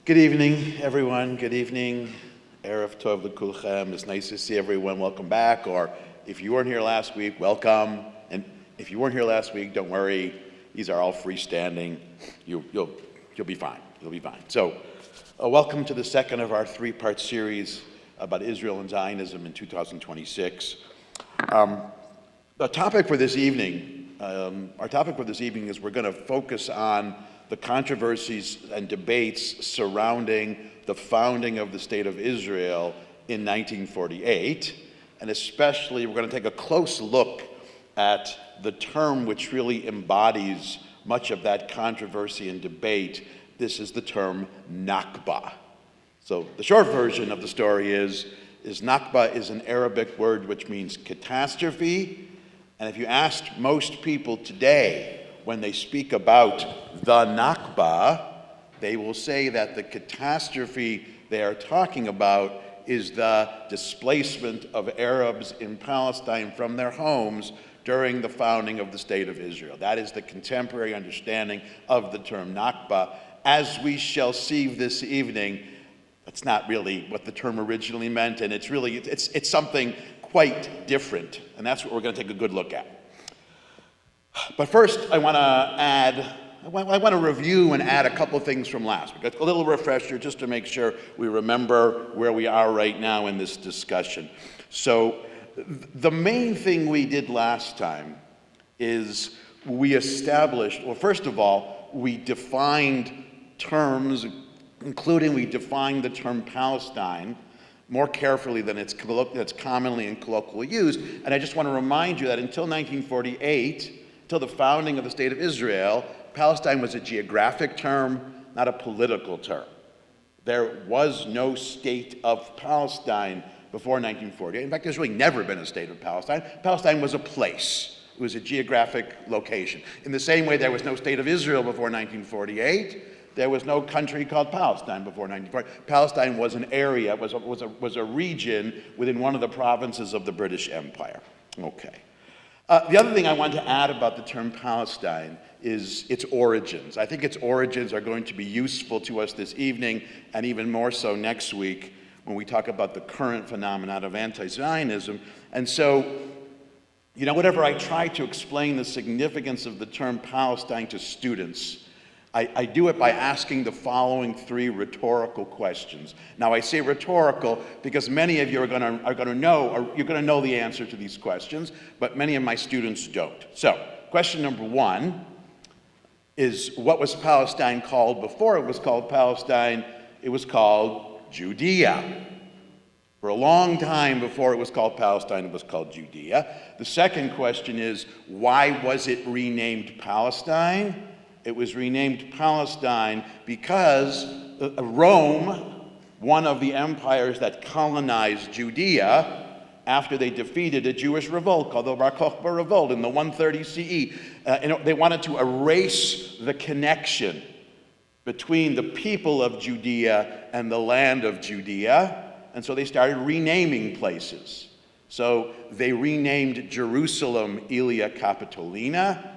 Good evening, everyone. Good evening. Erev Tov L'Kulchem. It's nice to see everyone. Welcome back. Or if you weren't here last week, welcome. And if you weren't here last week, don't worry. These are all freestanding. You'll be fine. You'll be fine. So, welcome to the second of our three-part series about Israel and Zionism in 2026. The topic for this evening, is we're going to focus on the controversies and debates surrounding the founding of the State of Israel in 1948, and especially we're going to take a close look at the term which really embodies much of that controversy and debate. This is the term Nakba. So the short version of the story is Nakba is an Arabic word which means catastrophe, and if you asked most people today, when they speak about the Nakba, they will say that the catastrophe they are talking about is the displacement of Arabs in Palestine from their homes during the founding of the State of Israel. That is the contemporary understanding of the term Nakba. As we shall see this evening, that's not really what the term originally meant, and it's something quite different, and that's what we're going to take a good look at. But first, I want to review and add a couple of things from last week. A little refresher just to make sure we remember where we are right now in this discussion. So the main thing we did last time is we established, well, first of all, we defined terms, including we defined the term Palestine more carefully than it's commonly in colloquial use. And I just want to remind you that until 1948, until the founding of the State of Israel, Palestine was a geographic term, not a political term. There was no state of Palestine before 1948. In fact, there's really never been a state of Palestine. Palestine was a place. It was a geographic location. In the same way there was no state of Israel before 1948, there was no country called Palestine before 1948. Palestine was an area, was a region within one of the provinces of the British Empire. Okay. The other thing I want to add about the term Palestine is its origins. I think its origins are going to be useful to us this evening, and even more so next week when we talk about the current phenomenon of anti-Zionism. And so, whenever I try to explain the significance of the term Palestine to students, I do it by asking the following three rhetorical questions. Now, I say rhetorical because many of you are going to know the answer to these questions, but many of my students don't. So, question number one is, what was Palestine called before it was called Palestine? It was called Judea. For a long time before it was called Palestine, it was called Judea. The second question is, why was it renamed Palestine? It was renamed Palestine because Rome, one of the empires that colonized Judea, after they defeated a Jewish revolt called the Bar Kokhba Revolt in the 130 CE, they wanted to erase the connection between the people of Judea and the land of Judea, and so they started renaming places. So they renamed Jerusalem Ilia Capitolina.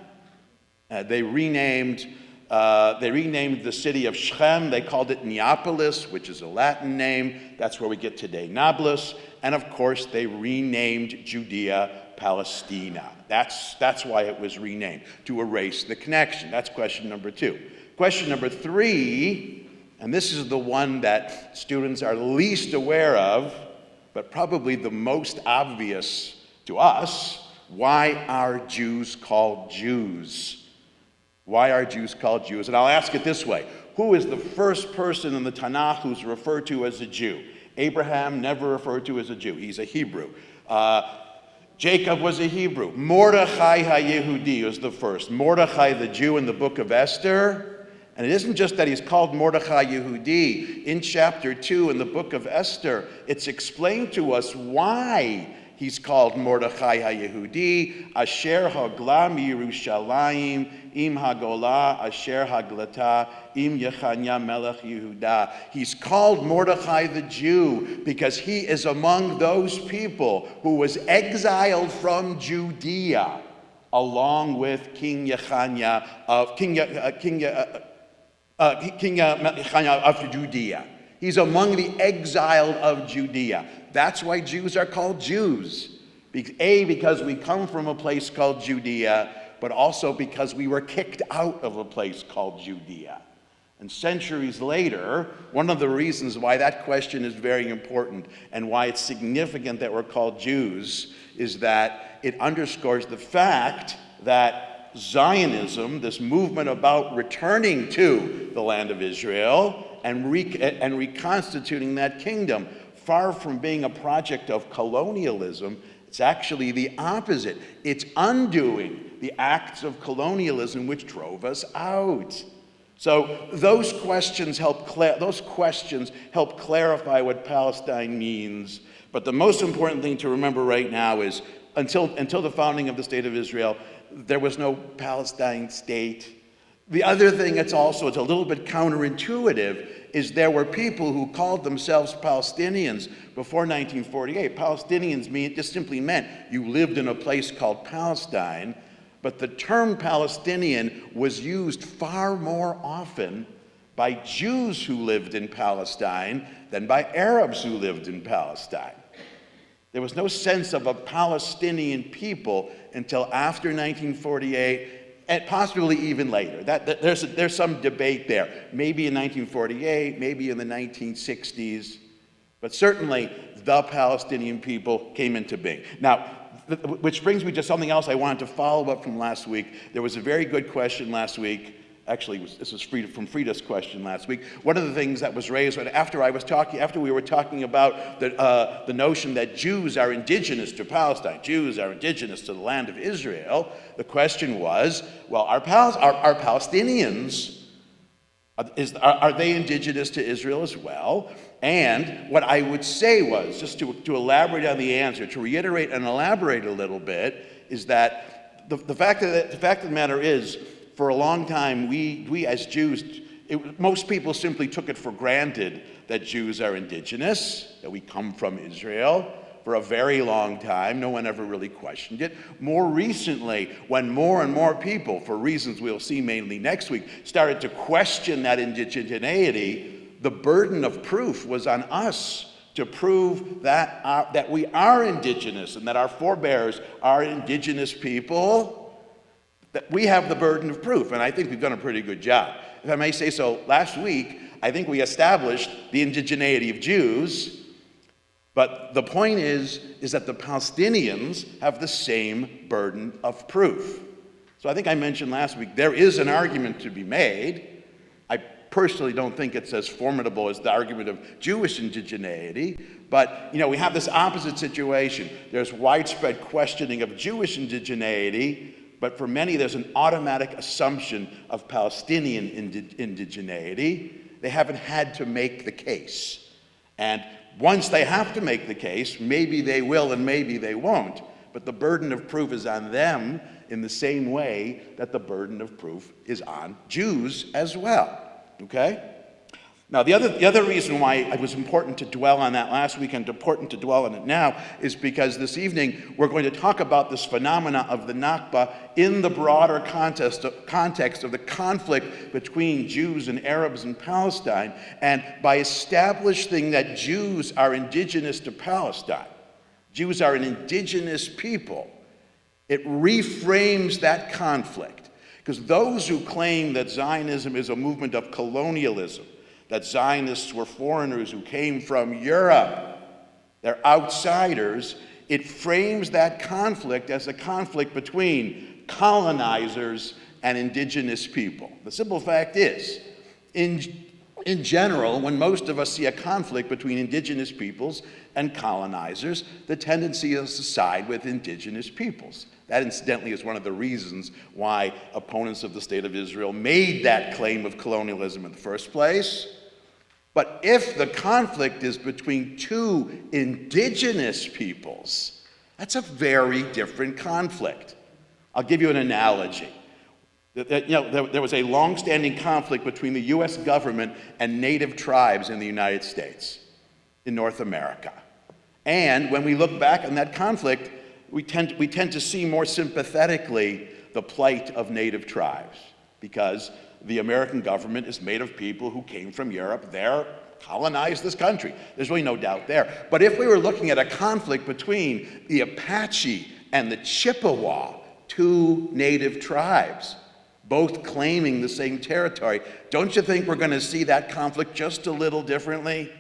They renamed the city of Shechem. They called it Neapolis, which is a Latin name. That's where we get today Nablus. And of course, they renamed Judea Palestina. That's why it was renamed, to erase the connection. That's question number two. Question number three, and this is the one that students are least aware of, but probably the most obvious to us. Why are Jews called Jews? Why are Jews called Jews? And I'll ask it this way. Who is the first person in the Tanakh who's referred to as a Jew? Abraham, never referred to as a Jew. He's a Hebrew. Jacob was a Hebrew. Mordechai HaYehudi is the first. Mordechai, the Jew in the book of Esther. And it isn't just that he's called Mordechai Yehudi. In chapter 2 in the book of Esther, it's explained to us why he's called Mordechai HaYehudi, Asher Hagla Yerushalayim, Im Hagola, Asher Haglata, Im Yechanya Melech Yehuda. He's called Mordechai the Jew because he is among those people who was exiled from Judea, along with King Yechanya of King of Judea. He's among the exiled of Judea. That's why Jews are called Jews. Because we come from a place called Judea, but also because we were kicked out of a place called Judea. And centuries later, one of the reasons why that question is very important and why it's significant that we're called Jews is that it underscores the fact that Zionism, this movement about returning to the land of Israel and reconstituting that kingdom, far from being a project of colonialism, it's actually the opposite. It's undoing the acts of colonialism which drove us out. So those questions help clarify what Palestine means. But the most important thing to remember right now is until the founding of the State of Israel, there was no Palestine state. The other thing it's a little bit counterintuitive is there were people who called themselves Palestinians before 1948. Palestinians just simply meant you lived in a place called Palestine, but the term Palestinian was used far more often by Jews who lived in Palestine than by Arabs who lived in Palestine. There was no sense of a Palestinian people until after 1948, and possibly even later. There's some debate there. Maybe in 1948, maybe in the 1960s, but certainly the Palestinian people came into being. Now, which brings me to something else I wanted to follow up from last week. There was a very good question last week. Actually, this was from Frida's question last week. One of the things that was raised after we were talking about the notion that Jews are indigenous to Palestine, Jews are indigenous to the land of Israel, the question was, well, are Palestinians, are they indigenous to Israel as well? And what I would say was, just to elaborate on the answer, to reiterate and elaborate a little bit, is that the fact of the matter is, for a long time, we as Jews, most people simply took it for granted that Jews are indigenous, that we come from Israel. For a very long time, no one ever really questioned it. More recently, when more and more people, for reasons we'll see mainly next week, started to question that indigeneity, the burden of proof was on us to prove that we are indigenous and that our forebears are indigenous people. That we have the burden of proof, and I think we've done a pretty good job. If I may say so, last week, I think we established the indigeneity of Jews, but the point is that the Palestinians have the same burden of proof. So I think I mentioned last week, there is an argument to be made. I personally don't think it's as formidable as the argument of Jewish indigeneity, but we have this opposite situation. There's widespread questioning of Jewish indigeneity, but for many, there's an automatic assumption of Palestinian indigeneity. They haven't had to make the case. And once they have to make the case, maybe they will and maybe they won't. But the burden of proof is on them in the same way that the burden of proof is on Jews as well. Okay? Now, the other reason why it was important to dwell on that last week and important to dwell on it now is because this evening we're going to talk about this phenomena of the Nakba in the broader context of the conflict between Jews and Arabs in Palestine, and by establishing that Jews are indigenous to Palestine, Jews are an indigenous people, it reframes that conflict. Because those who claim that Zionism is a movement of colonialism, that Zionists were foreigners who came from Europe, they're outsiders, it frames that conflict as a conflict between colonizers and indigenous people. The simple fact is, in general, when most of us see a conflict between indigenous peoples and colonizers, the tendency is to side with indigenous peoples. That, incidentally, is one of the reasons why opponents of the State of Israel made that claim of colonialism in the first place. But if the conflict is between two indigenous peoples, that's a very different conflict. I'll give you an analogy. There was a long-standing conflict between the U.S. government and native tribes in the United States, in North America. And when we look back on that conflict, we tend to see more sympathetically the plight of native tribes, because the American government is made of people who came from Europe. They're colonized this country. There's really no doubt there. But if we were looking at a conflict between the Apache and the Chippewa, two native tribes, both claiming the same territory, don't you think we're going to see that conflict just a little differently?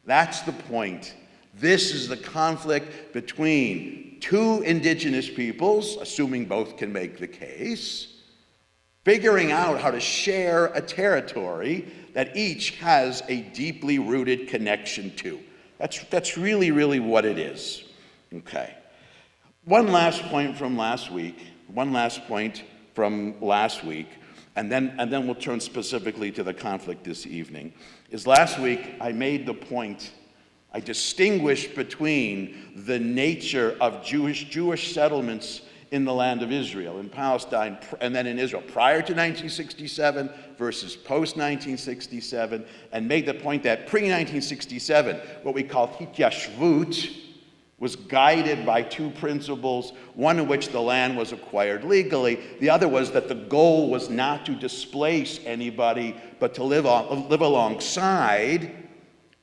That's the point. This is the conflict between two indigenous peoples, assuming both can make the case, figuring out how to share a territory that each has a deeply rooted connection to. That's really, really what it is. Okay. One last point from last week, and then we'll turn specifically to the conflict this evening, is last week I made the point, I distinguished between the nature of Jewish settlements in the land of Israel, in Palestine, and then in Israel prior to 1967 versus post-1967, and made the point that pre-1967, what we call hityashvut, was guided by two principles, one in which the land was acquired legally, the other was that the goal was not to displace anybody, but to live alongside.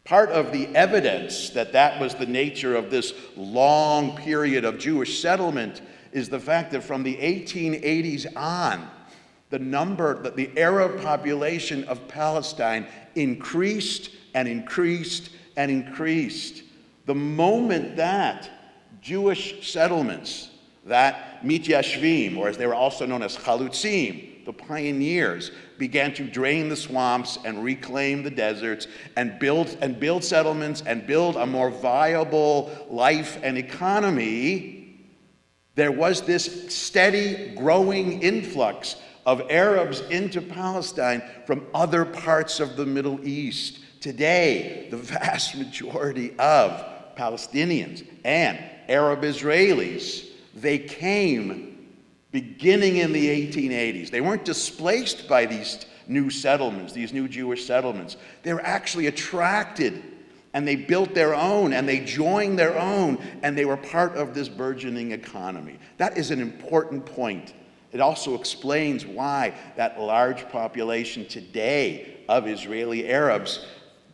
Part of the evidence that that was the nature of this long period of Jewish settlement is the fact that from the 1880s on, the Arab population of Palestine increased and increased and increased. The moment that Jewish settlements, that mityashvim, or as they were also known as chalutzim, the pioneers, began to drain the swamps and reclaim the deserts and build settlements and build a more viable life and economy, there was this steady growing influx of Arabs into Palestine from other parts of the Middle East. Today, the vast majority of Palestinians and Arab Israelis, they came beginning in the 1880s. They weren't displaced by these new settlements, these new Jewish settlements. They were actually attracted, and they built their own, and they joined their own, and they were part of this burgeoning economy. That is an important point. It also explains why that large population today of Israeli Arabs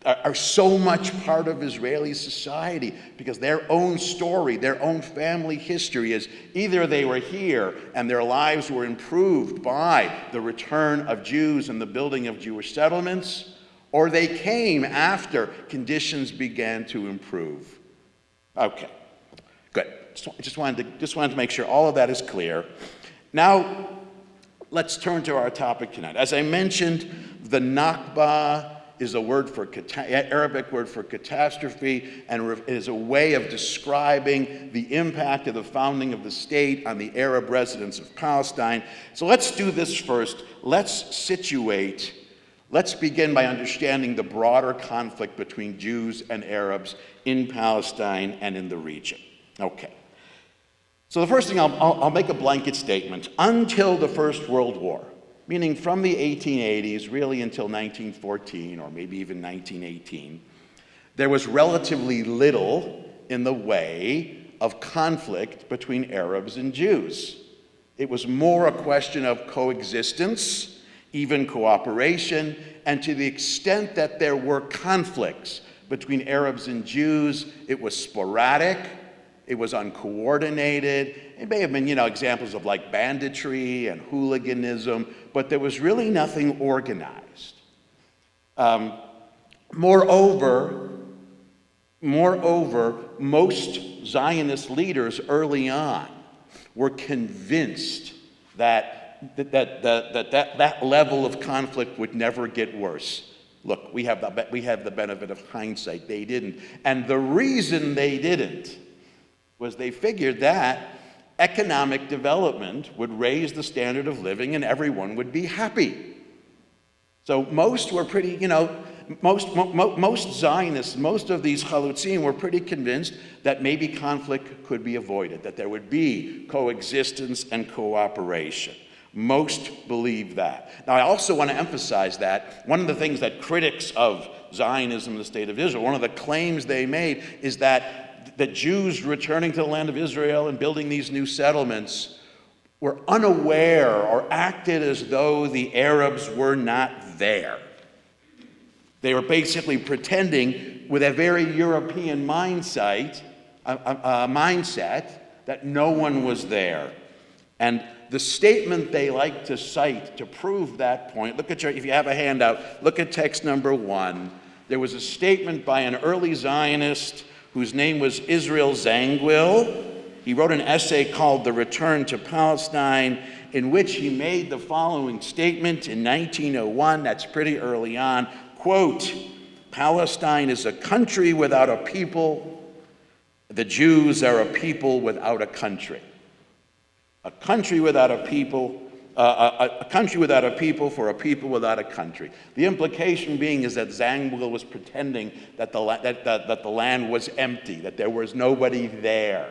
are so much part of Israeli society, because their own story, their own family history is either they were here and their lives were improved by the return of Jews and the building of Jewish settlements, or they came after conditions began to improve. Okay, good. Just wanted to make sure all of that is clear. Now, let's turn to our topic tonight. As I mentioned, the Nakba is a word for Arabic word for catastrophe, and it is a way of describing the impact of the founding of the state on the Arab residents of Palestine. So let's do this first. Let's begin by understanding the broader conflict between Jews and Arabs in Palestine and in the region. Okay. So the first thing, I'll make a blanket statement. Until the First World War, meaning from the 1880s really until 1914 or maybe even 1918, there was relatively little in the way of conflict between Arabs and Jews. It was more a question of coexistence, even cooperation, and to the extent that there were conflicts between Arabs and Jews, it was sporadic, it was uncoordinated. It may have been, examples of like banditry and hooliganism, but there was really nothing organized. Moreover, most Zionist leaders early on were convinced that level of conflict would never get worse. Look, we have the benefit of hindsight. They didn't. And the reason they didn't was they figured that economic development would raise the standard of living and everyone would be happy. So most were pretty, most Zionists, most of these chalutzim were pretty convinced that maybe conflict could be avoided, that there would be coexistence and cooperation. Most believe that. Now, I also want to emphasize that one of the things that critics of Zionism and the State of Israel, one of the claims they made is that the Jews returning to the land of Israel and building these new settlements were unaware or acted as though the Arabs were not there. They were basically pretending with a very European mindset that no one was there. And the statement they like to cite to prove that point, if you have a handout, look at text number 1. There was a statement by an early Zionist whose name was Israel Zangwill. He wrote an essay called The Return to Palestine, in which he made the following statement in 1901, that's pretty early on, quote, "Palestine is a country without a people. The Jews are a people without a country. A country without a people, a country without a people for a people without a country." The implication being is that Zangwill was pretending that the land was empty, that there was nobody there.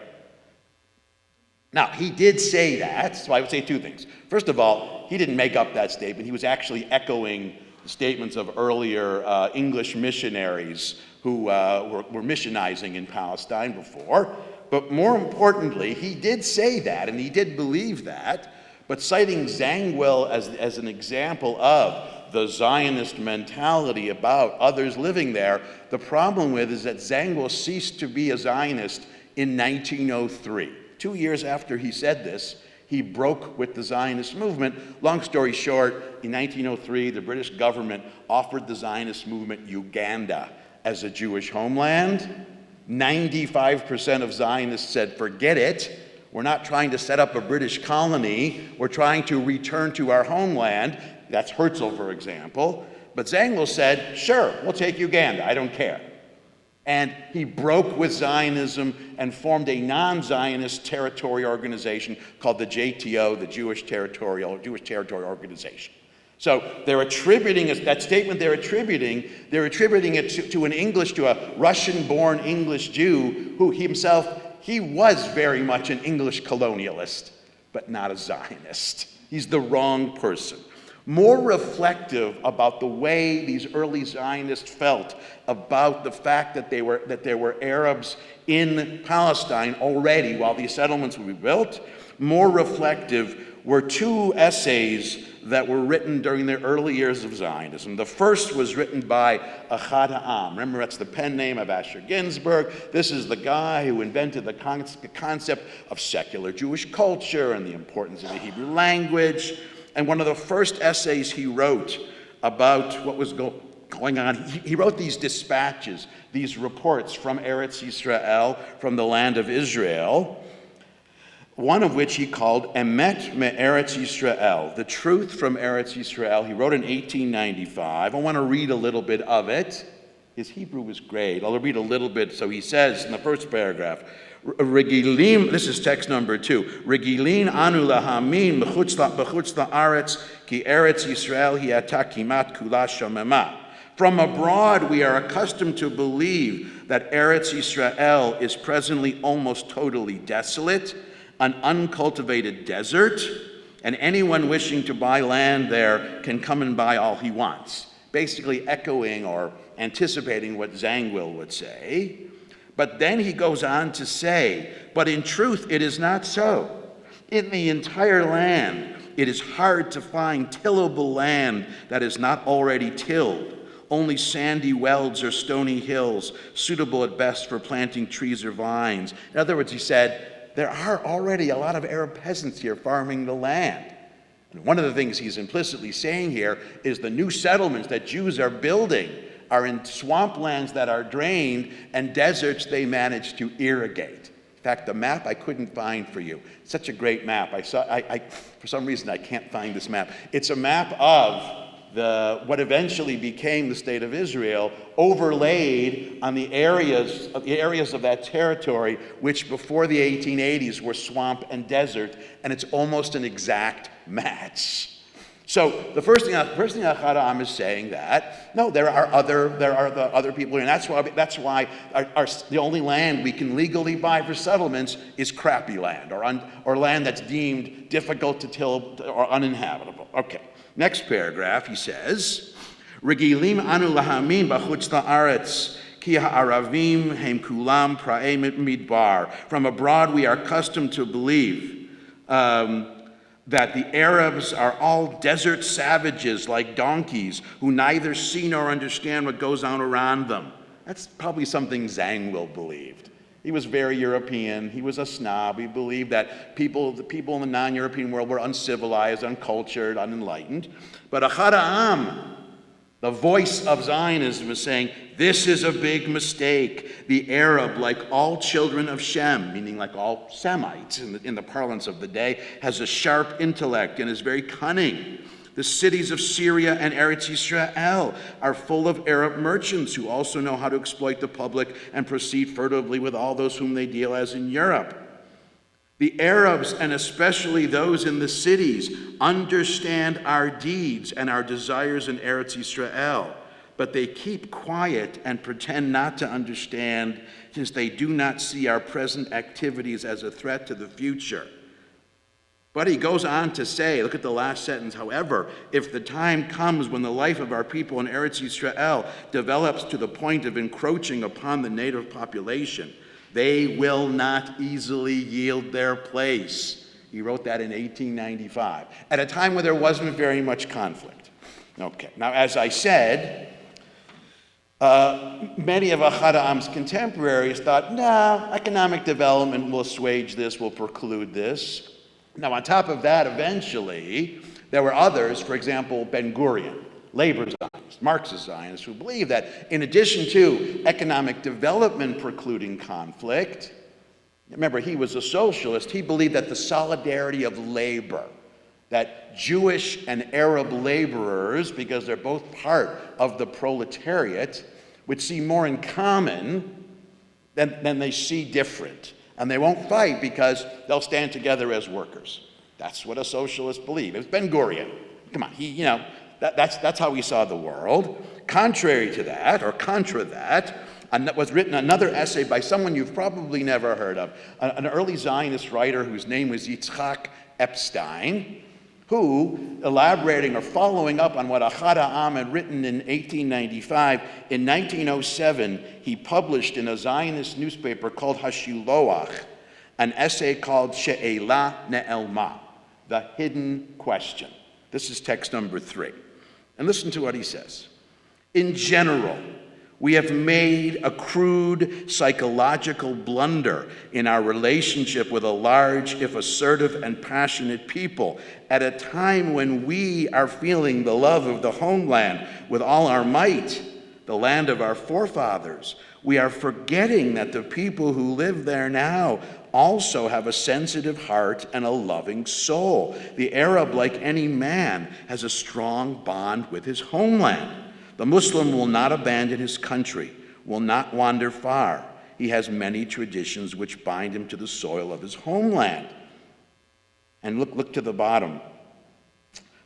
Now, he did say that, so I would say two things. First of all, he didn't make up that statement. He was actually echoing the statements of earlier English missionaries who were missionizing in Palestine before. But more importantly, he did say that, and he did believe that, but citing Zangwill as an example of the Zionist mentality about others living there, the problem with is that Zangwill ceased to be a Zionist in 1903. 2 years after he said this, he broke with the Zionist movement. Long story short, in 1903, the British government offered the Zionist movement Uganda as a Jewish homeland. 95% of Zionists said, forget it. We're not trying to set up a British colony. We're trying to return to our homeland. That's Herzl, for example. But Zangwill said, sure, we'll take Uganda. I don't care. And he broke with Zionism and formed a non-Zionist territory organization called the JTO, the Jewish Territory Organization. So they're attributing that statement. They're attributing it to a Russian-born English Jew who he was very much an English colonialist, but not a Zionist. He's the wrong person. More reflective about the way these early Zionists felt about the fact that there were Arabs in Palestine already while these settlements would be built, more reflective were two essays that were written during the early years of Zionism. The first was written by Beth Ahm. Remember, that's the pen name of Asher Ginsburg. This is the guy who invented the concept of secular Jewish culture and the importance of the Hebrew language. And one of the first essays he wrote about what was going on, he wrote these dispatches, these reports from Eretz Yisrael, from the land of Israel, one of which he called Emet Me'eretz Yisrael, the truth from Eretz Yisrael. He wrote in 1895. I want to read a little bit of it. His Hebrew was great. I'll read a little bit. So he says in the first paragraph, Regilim, this is text number 2. Regilin anu lahamin b'chutz la'aretz ki Eretz Yisrael hi ata kimat kula shomema. From abroad we are accustomed to believe that Eretz Yisrael is presently almost totally desolate, an uncultivated desert, and anyone wishing to buy land there can come and buy all he wants. Basically echoing or anticipating what Zangwill would say. But then he goes on to say, but in truth it is not so. In the entire land, it is hard to find tillable land that is not already tilled. Only sandy welds or stony hills, suitable at best for planting trees or vines. In other words, he said, there are already a lot of Arab peasants here farming the land. And one of the things he's implicitly saying here is the new settlements that Jews are building are in swamplands that are drained and deserts they manage to irrigate. In fact, the map I couldn't find for you. Such a great map. For some reason, I can't find this map. It's a map of what eventually became the state of Israel, overlaid on the areas of that territory, which before the 1880s were swamp and desert, and it's almost an exact match. So the first thing Beth Ahm is saying that no, there are the other people here, and that's why the only land we can legally buy for settlements is crappy land or land that's deemed difficult to till or uninhabitable. Okay. Next paragraph, he says, Regilim anu lahamin b'chutz la'aretz ki ha'aravim hem kulam pra'ei midbar. From abroad we are accustomed to believe that the Arabs are all desert savages like donkeys who neither see nor understand what goes on around them. That's probably something Zangwill believed. He was very European. He was a snob. He believed that the people in the non-European world were uncivilized, uncultured, unenlightened. But Beth Ahm, the voice of Zionism, is saying, this is a big mistake. The Arab, like all children of Shem, meaning like all Semites in the parlance of the day, has a sharp intellect and is very cunning. The cities of Syria and Eretz Yisrael are full of Arab merchants who also know how to exploit the public and proceed furtively with all those whom they deal as in Europe. The Arabs, and especially those in the cities, understand our deeds and our desires in Eretz Yisrael, but they keep quiet and pretend not to understand, since they do not see our present activities as a threat to the future. But he goes on to say, look at the last sentence, however, if the time comes when the life of our people in Eretz Yisrael develops to the point of encroaching upon the native population, they will not easily yield their place. He wrote that in 1895, at a time where there wasn't very much conflict. Okay, now as I said, many of Beth Aham's contemporaries thought, nah, economic development will assuage this, will preclude this. Now, on top of that, eventually, there were others, for example, Ben-Gurion, labor Zionists, Marxist Zionists, who believed that in addition to economic development precluding conflict, remember, he was a socialist, he believed that the solidarity of labor, that Jewish and Arab laborers, because they're both part of the proletariat, would see more in common than they see different. And they won't fight because they'll stand together as workers. That's what a socialist believed. It was Ben-Gurion. Come on, that's how he saw the world. Contrary to that, or contra that, was written another essay by someone you've probably never heard of, an early Zionist writer whose name was Yitzhak Epstein, who, elaborating or following up on what Beth Ahm had written in 1895, in 1907, he published in a Zionist newspaper called Hashiloach an essay called She'ela Ne'elma, the hidden question. This is text number 3. And listen to what he says. In general, we have made a crude psychological blunder in our relationship with a large, if assertive and passionate people at a time when we are feeling the love of the homeland with all our might, the land of our forefathers. We are forgetting that the people who live there now also have a sensitive heart and a loving soul. The Arab, like any man, has a strong bond with his homeland. The Muslim will not abandon his country, will not wander far. He has many traditions which bind him to the soil of his homeland. And look to the bottom.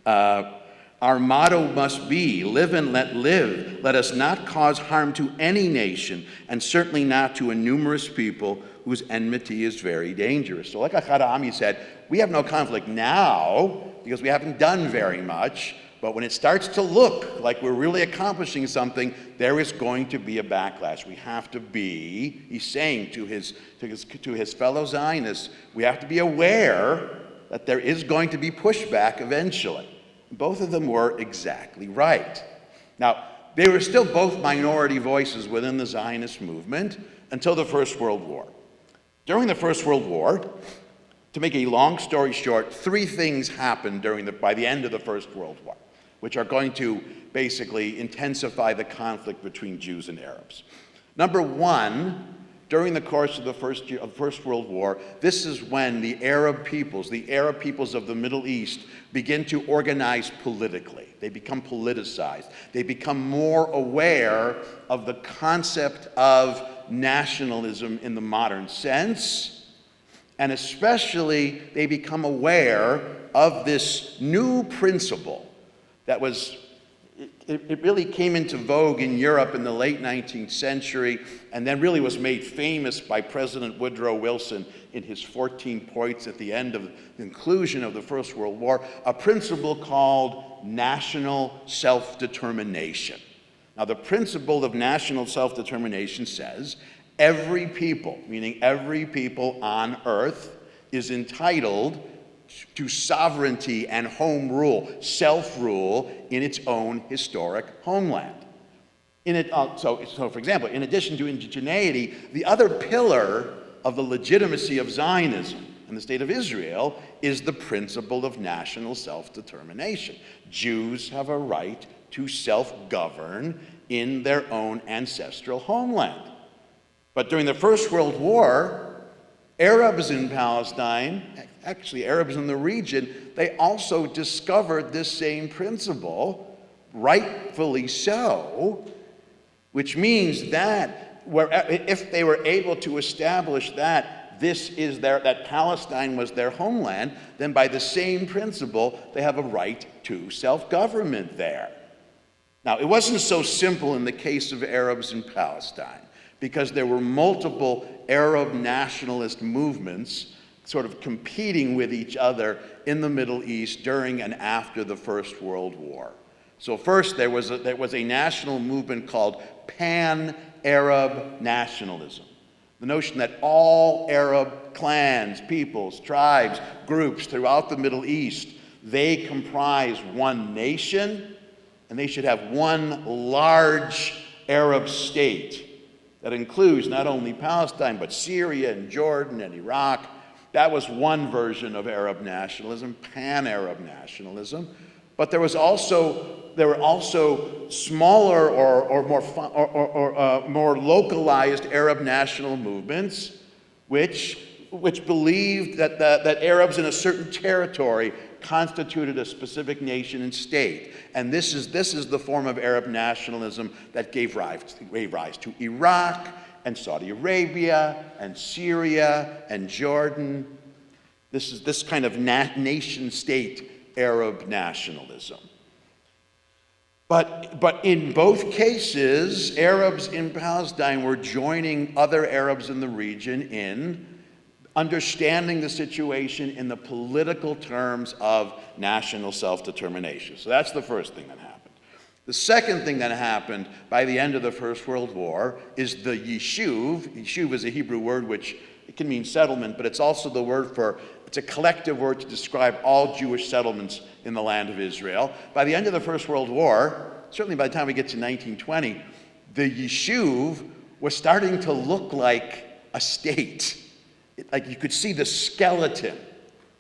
Our motto must be, live and let live. Let us not cause harm to any nation, and certainly not to a numerous people whose enmity is very dangerous. So like Beth Ahm said, we have no conflict now because we haven't done very much. But when it starts to look like we're really accomplishing something, there is going to be a backlash. We have to be, he's saying to his fellow Zionists, we have to be aware that there is going to be pushback eventually. Both of them were exactly right. Now, they were still both minority voices within the Zionist movement until the First World War. During the First World War, to make a long story short, 3 things happened by the end of the First World War, which are going to basically intensify the conflict between Jews and Arabs. Number 1, during the course of the First World War, this is when the Arab peoples of the Middle East, begin to organize politically. They become politicized. They become more aware of the concept of nationalism in the modern sense, and especially they become aware of this new principle that was, it really came into vogue in Europe in the late 19th century and then really was made famous by President Woodrow Wilson in his 14 points at the end of the conclusion of the First World War, a principle called national self-determination. Now, the principle of national self-determination says every people, meaning every people on earth, is entitled to sovereignty and home rule, self-rule in its own historic homeland. So, for example, in addition to indigeneity, the other pillar of the legitimacy of Zionism and the state of Israel is the principle of national self-determination. Jews have a right to self-govern in their own ancestral homeland. But during the First World War, Arabs in Palestine, actually Arabs in the region, they also discovered this same principle, rightfully so, which means that if they were able to establish that that Palestine was their homeland, then by the same principle, they have a right to self-government there. Now, it wasn't so simple in the case of Arabs in Palestine, because there were multiple Arab nationalist movements sort of competing with each other in the Middle East during and after the First World War. So first, there was a national movement called Pan-Arab nationalism. The notion that all Arab clans, peoples, tribes, groups throughout the Middle East, they comprise one nation, and they should have one large Arab state that includes not only Palestine, but Syria and Jordan and Iraq. That was one version of Arab nationalism, Pan-Arab nationalism. But there were also smaller or more localized Arab national movements, which believed that Arabs in a certain territory constituted a specific nation and state. And this is the form of Arab nationalism that gave rise to Iraq and Saudi Arabia and Syria and Jordan. This is this kind of nation-state Arab nationalism. But in both cases, Arabs in Palestine were joining other Arabs in the region in understanding the situation in the political terms of national self-determination. So that's the first thing that happened. The second thing that happened by the end of the First World War is the yishuv. Yishuv is a Hebrew word which it can mean settlement, but it's also the word it's a collective word to describe all Jewish settlements in the land of Israel. By the end of the First World War, certainly by the time we get to 1920, the yishuv was starting to look like a state. Like you could see the skeleton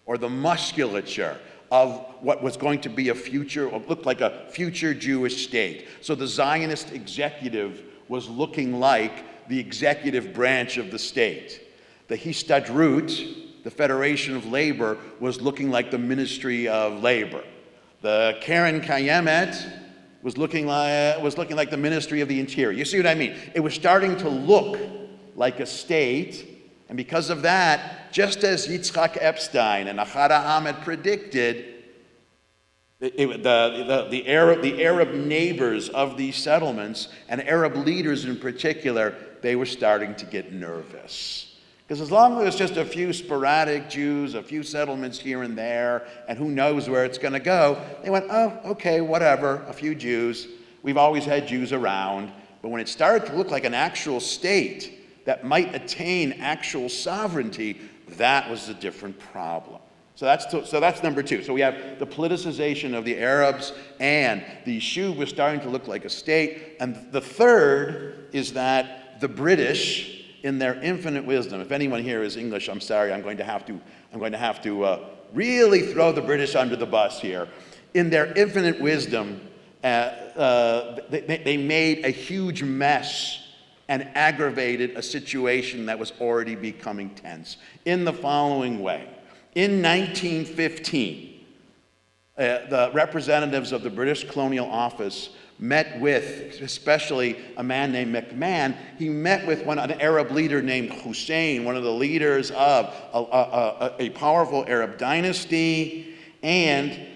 or the musculature of what was going to be looked like a future Jewish state. So the Zionist executive was looking like the executive branch of the state. The Histadrut, the Federation of Labor, was looking like the Ministry of Labor. The Karen Kayemet was looking like the Ministry of the Interior. You see what I mean? It was starting to look like a state. And because of that, just as Yitzhak Epstein and Beth Ahm had predicted, the Arab neighbors of these settlements, and Arab leaders in particular, they were starting to get nervous. Because as long as there's just a few sporadic Jews, a few settlements here and there, and who knows where it's going to go, they went, oh, okay, whatever, a few Jews. We've always had Jews around. But when it started to look like an actual state that might attain actual sovereignty, that was a different problem. So that's number two. So we have the politicization of the Arabs, and the yishuv was starting to look like a state. And the third is that the British, in their infinite wisdom, if anyone here is English, I'm sorry, I'm going to have to really throw the British under the bus here. In their infinite wisdom, they made a huge mess and aggravated a situation that was already becoming tense in the following way. In 1915, the representatives of the British Colonial Office met with, especially a man named McMahon. He met with an Arab leader named Hussein, one of the leaders of a powerful Arab dynasty, and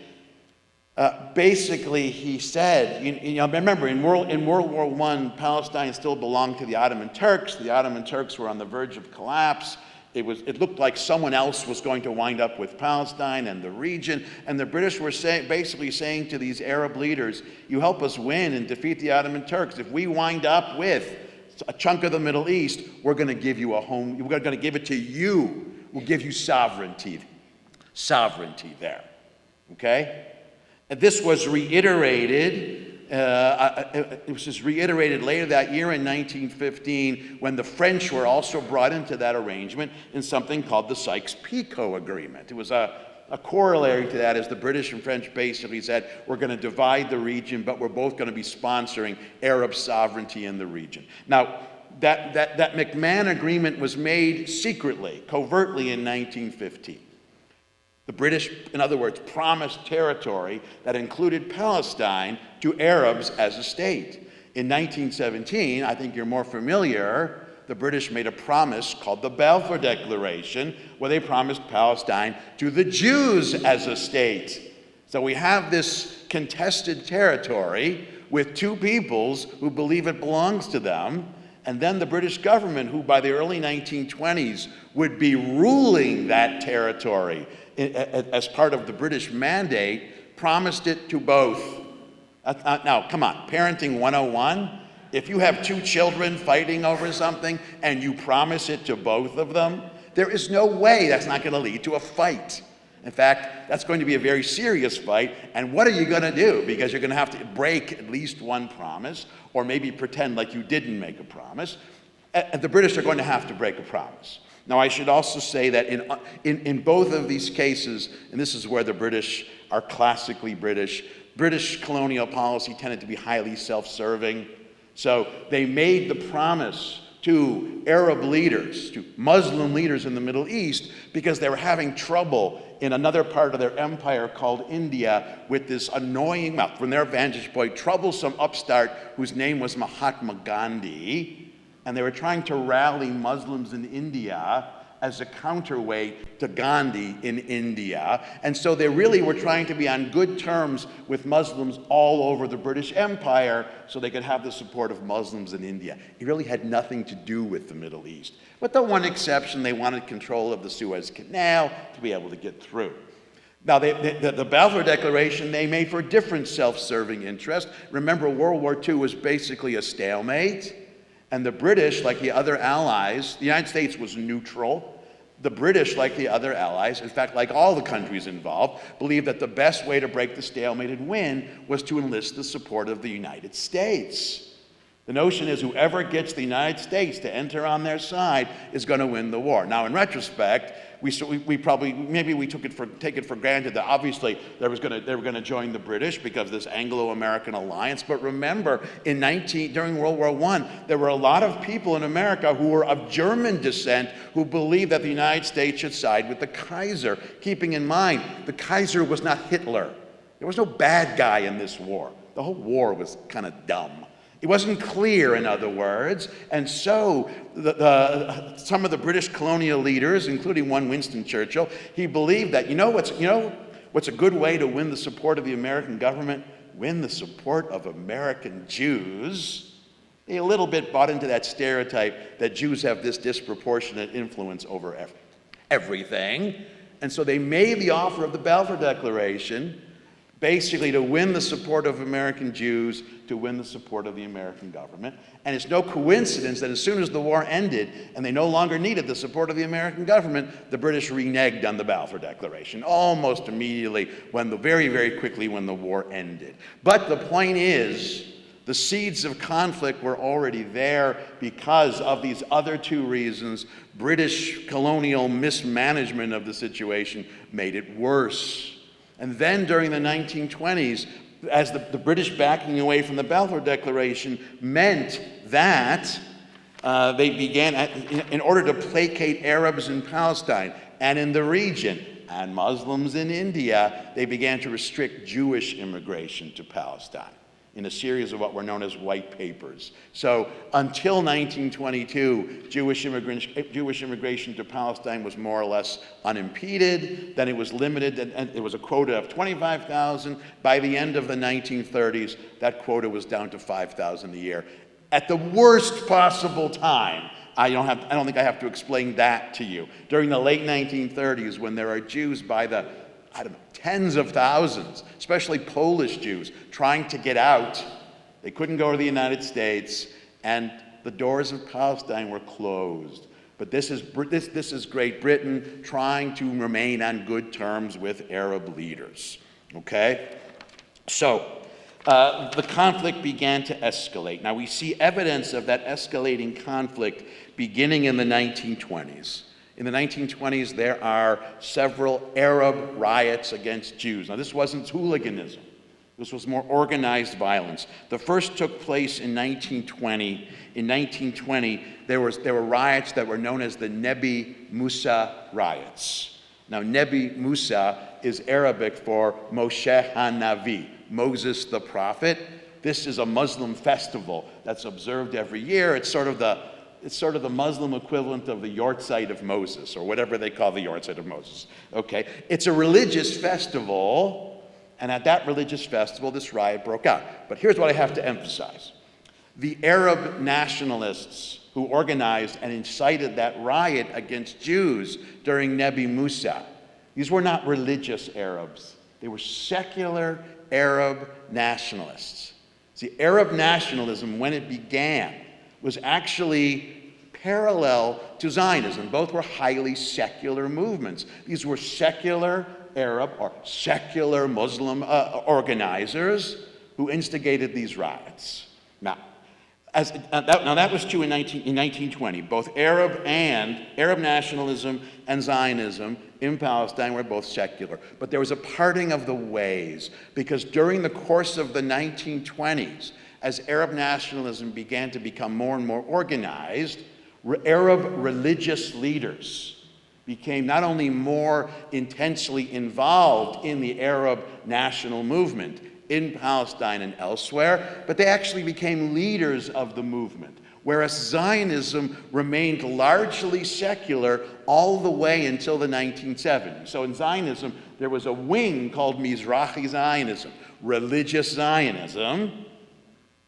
basically, he said, remember, in World War I, Palestine still belonged to the Ottoman Turks. The Ottoman Turks were on the verge of collapse. It looked like someone else was going to wind up with Palestine and the region. And the British were basically saying to these Arab leaders, you help us win and defeat the Ottoman Turks. If we wind up with a chunk of the Middle East, we're going to give you a home. We're going to give it to you. We'll give you sovereignty. sovereignty there, okay? And this was reiterated. It was just reiterated later that year in 1915 when the French were also brought into that arrangement in something called the Sykes-Picot Agreement. It was a corollary to that is the British and French basically said, we're going to divide the region, but we're both going to be sponsoring Arab sovereignty in the region. Now, that McMahon Agreement was made secretly, covertly in 1915. The British, in other words, promised territory that included Palestine to Arabs as a state. In 1917, I think you're more familiar, the British made a promise called the Balfour Declaration, where they promised Palestine to the Jews as a state. So we have this contested territory with two peoples who believe it belongs to them, and then the British government, who by the early 1920s would be ruling that territory as part of the British mandate, promised it to both. Now, come on, parenting 101. If you have two children fighting over something and you promise it to both of them, there is no way that's not going to lead to a fight. In fact, that's going to be a very serious fight. And what are you going to do? Because you're going to have to break at least one promise, or maybe pretend like you didn't make a promise. And the British are going to have to break a promise. Now, I should also say that in both of these cases, and this is where the British are classically British, British colonial policy tended to be highly self-serving. So they made the promise to Arab leaders, to Muslim leaders in the Middle East, because they were having trouble in another part of their empire called India with this annoying, well, from their vantage point, troublesome upstart whose name was Mahatma Gandhi. And they were trying to rally Muslims in India as a counterweight to Gandhi in India. And so they really were trying to be on good terms with Muslims all over the British Empire so they could have the support of Muslims in India. It really had nothing to do with the Middle East. With the one exception, they wanted control of the Suez Canal to be able to get through. Now, the Balfour Declaration, they made for a different self-serving interest. Remember, World War II was basically a stalemate. And the British, like the other allies, the United States was neutral. The British, like the other allies, in fact, like all the countries involved, believed that the best way to break the stalemate and win was to enlist the support of the United States. The notion is whoever gets the United States to enter on their side is going to win the war. Now, in retrospect, we probably, maybe we take it for granted that obviously they were going to join the British because of this Anglo-American alliance. But remember, during World War I, there were a lot of people in America who were of German descent who believed that the United States should side with the Kaiser, keeping in mind the Kaiser was not Hitler. There was no bad guy in this war. The whole war was kind of dumb. It wasn't clear, in other words, and so some of the British colonial leaders, including one Winston Churchill, he believed that, what's a good way to win the support of the American government? Win the support of American Jews. They a little bit bought into that stereotype that Jews have this disproportionate influence over everything, and so they made the offer of the Balfour Declaration basically to win the support of American Jews, to win the support of the American government. And it's no coincidence that as soon as the war ended and they no longer needed the support of the American government, the British reneged on the Balfour Declaration almost immediately, very, very quickly when the war ended. But the point is, the seeds of conflict were already there because of these other two reasons. British colonial mismanagement of the situation made it worse. And then during the 1920s, as the British backing away from the Balfour Declaration meant that they began, in order to placate Arabs in Palestine and in the region, and Muslims in India, they began to restrict Jewish immigration to Palestine in a series of what were known as white papers. So until 1922, Jewish immigration to Palestine was more or less unimpeded. Then it was limited, and it was a quota of 25,000. By the end of the 1930s, that quota was down to 5,000 a year. At the worst possible time, I don't think I have to explain that to you. During the late 1930s, when there are Jews by the tens of thousands, especially Polish Jews, trying to get out. They couldn't go to the United States, and the doors of Palestine were closed. But this is Great Britain trying to remain on good terms with Arab leaders, okay? So the conflict began to escalate. Now, we see evidence of that escalating conflict beginning in the 1920s. In the 1920s, there are several Arab riots against Jews. Now, this wasn't hooliganism. This was more organized violence. The first took place in 1920. In 1920, there were riots that were known as the Nebi Musa riots. Now, Nebi Musa is Arabic for Moshe HaNavi, Moses the prophet. This is a Muslim festival that's observed every year. It's sort of the Muslim equivalent of the Yortzeit of Moses, or whatever they call the Yortzeit of Moses. Okay, it's a religious festival. And at that religious festival, this riot broke out. But here's what I have to emphasize. The Arab nationalists who organized and incited that riot against Jews during Nebi Musa, these were not religious Arabs. They were secular Arab nationalists. See, Arab nationalism, when it began, was actually parallel to Zionism. Both were highly secular movements. These were secular Arab or secular Muslim organizers who instigated these riots. Now, that was true in 1920. Both Arab nationalism and Zionism in Palestine were both secular. But there was a parting of the ways, because during the course of the 1920s, as Arab nationalism began to become more and more organized, Arab religious leaders became not only more intensely involved in the Arab national movement in Palestine and elsewhere, but they actually became leaders of the movement, whereas Zionism remained largely secular all the way until the 1970s. So in Zionism, there was a wing called Mizrahi Zionism, religious Zionism,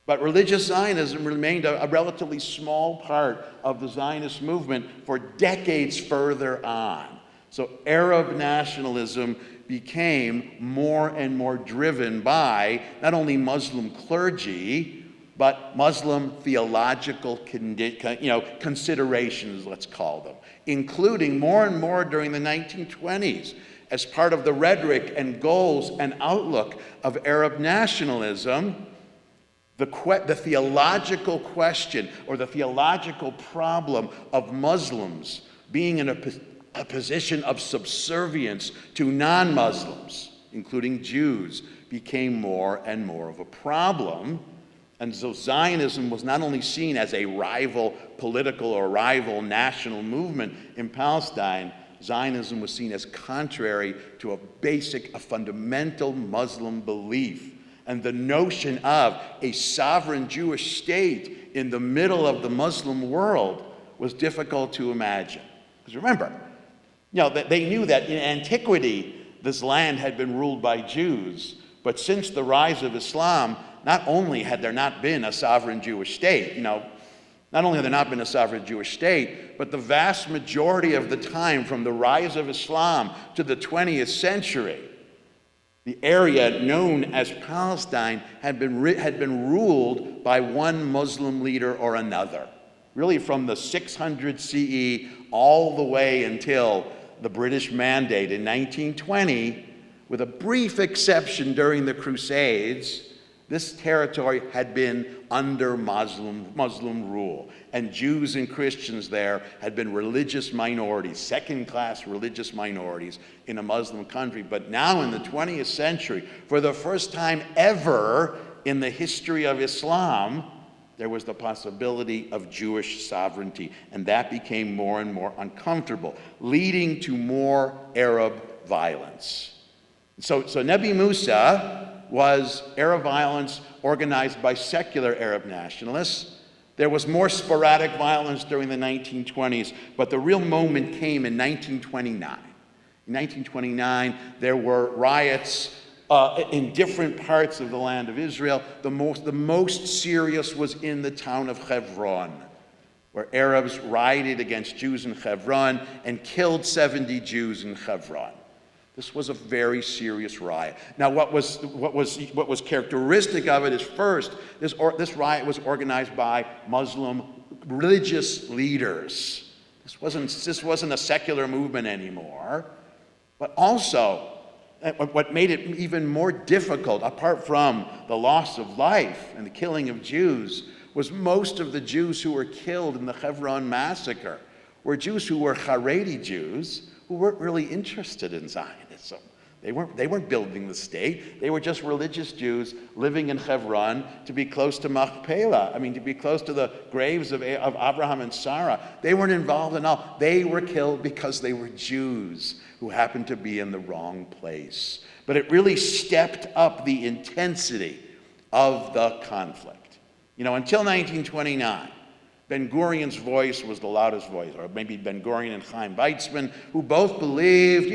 but religious Zionism remained a relatively small part of the Zionist movement for decades further on. So Arab nationalism became more and more driven by not only Muslim clergy, but Muslim theological considerations, let's call them, including more and more during the 1920s as part of the rhetoric and goals and outlook of Arab nationalism. The theological question or the theological problem of Muslims being in a position of subservience to non-Muslims, including Jews, became more and more of a problem. And so Zionism was not only seen as a rival political or rival national movement in Palestine, Zionism was seen as contrary to a fundamental Muslim belief. And the notion of a sovereign Jewish state in the middle of the Muslim world was difficult to imagine. Because remember, they knew that in antiquity, this land had been ruled by Jews. But since the rise of Islam, not only had there not been a sovereign Jewish state, not only had there not been a sovereign Jewish state, but the vast majority of the time from the rise of Islam to the 20th century, the area known as Palestine had been ruled by one Muslim leader or another, really from the 600 CE all the way until the British Mandate in 1920, with a brief exception during the Crusades. This territory had been under Muslim rule, and Jews and Christians there had been religious minorities, second-class religious minorities in a Muslim country. But now in the 20th century, for the first time ever in the history of Islam, there was the possibility of Jewish sovereignty, and that became more and more uncomfortable, leading to more Arab violence. So Nebi Musa was Arab violence organized by secular Arab nationalists. There was more sporadic violence during the 1920s, but the real moment came in 1929. In 1929, there were riots in different parts of the land of Israel. The most serious was in the town of Hebron, where Arabs rioted against Jews in Hebron and killed 70 Jews in Hebron. This was a very serious riot. Now, what was characteristic of it is, first, this riot was organized by Muslim religious leaders. This wasn't a secular movement anymore. But also, what made it even more difficult, apart from the loss of life and the killing of Jews, was most of the Jews who were killed in the Hebron massacre were Jews who were Haredi Jews who weren't really interested in Zionism. They weren't building the state. They were just religious Jews living in Hebron to be close to Machpelah. To be close to the graves of Abraham and Sarah. They weren't involved at all. They were killed because they were Jews who happened to be in the wrong place. But it really stepped up the intensity of the conflict. Until 1929, Ben-Gurion's voice was the loudest voice, or maybe Ben-Gurion and Chaim Weizmann, who both believed,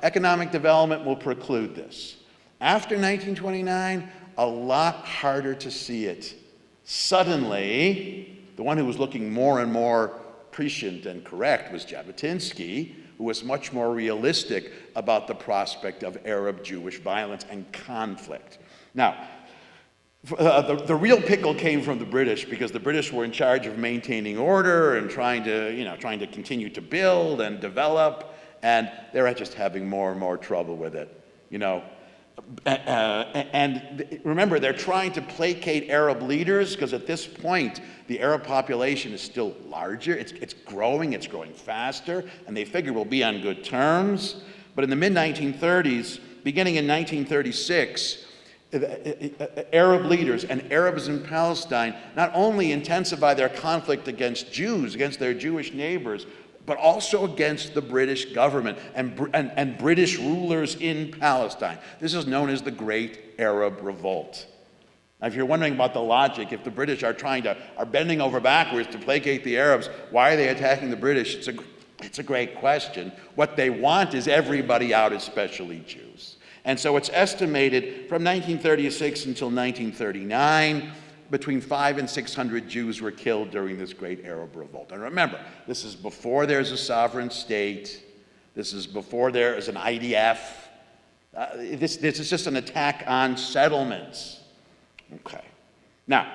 economic development will preclude this. After 1929, a lot harder to see it. Suddenly, the one who was looking more and more prescient and correct was Jabotinsky, who was much more realistic about the prospect of Arab-Jewish violence and conflict. Now, the real pickle came from the British, because the British were in charge of maintaining order and trying to continue to build and develop, and they're just having more and more trouble with it. And remember, they're trying to placate Arab leaders, because at this point, the Arab population is still larger. It's growing faster, and they figure we'll be on good terms. But in the mid-1930s, beginning in 1936, Arab leaders and Arabs in Palestine not only intensify their conflict against Jews, against their Jewish neighbors, but also against the British government and British rulers in Palestine. This is known as the Great Arab Revolt. Now, if you're wondering about the logic, if the British are bending over backwards to placate the Arabs, why are they attacking the British? It's a great question. What they want is everybody out, especially Jews. And so it's estimated from 1936 until 1939, between 500 and 600 Jews were killed during this Great Arab Revolt. And remember, this is before there's a sovereign state. This is before there is an IDF. This is just an attack on settlements. Okay. Now,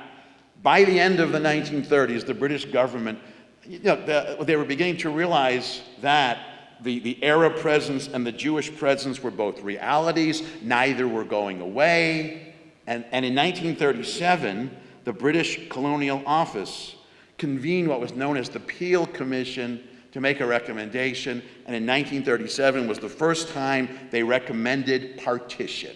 by the end of the 1930s, the British government, they were beginning to realize that the Arab presence and the Jewish presence were both realities. Neither were going away. And in 1937, the British Colonial Office convened what was known as the Peel Commission to make a recommendation. And in 1937 was the first time they recommended partition.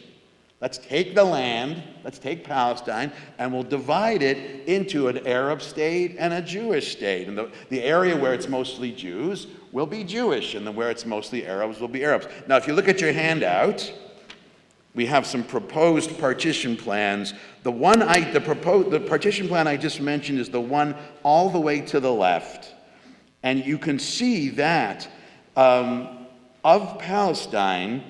Let's take the land, let's take Palestine, and we'll divide it into an Arab state and a Jewish state. And the area where it's mostly Jews will be Jewish, and where it's mostly Arabs will be Arabs. Now, if you look at your handout, we have some proposed partition plans. The partition plan I just mentioned is the one all the way to the left. And you can see that of Palestine,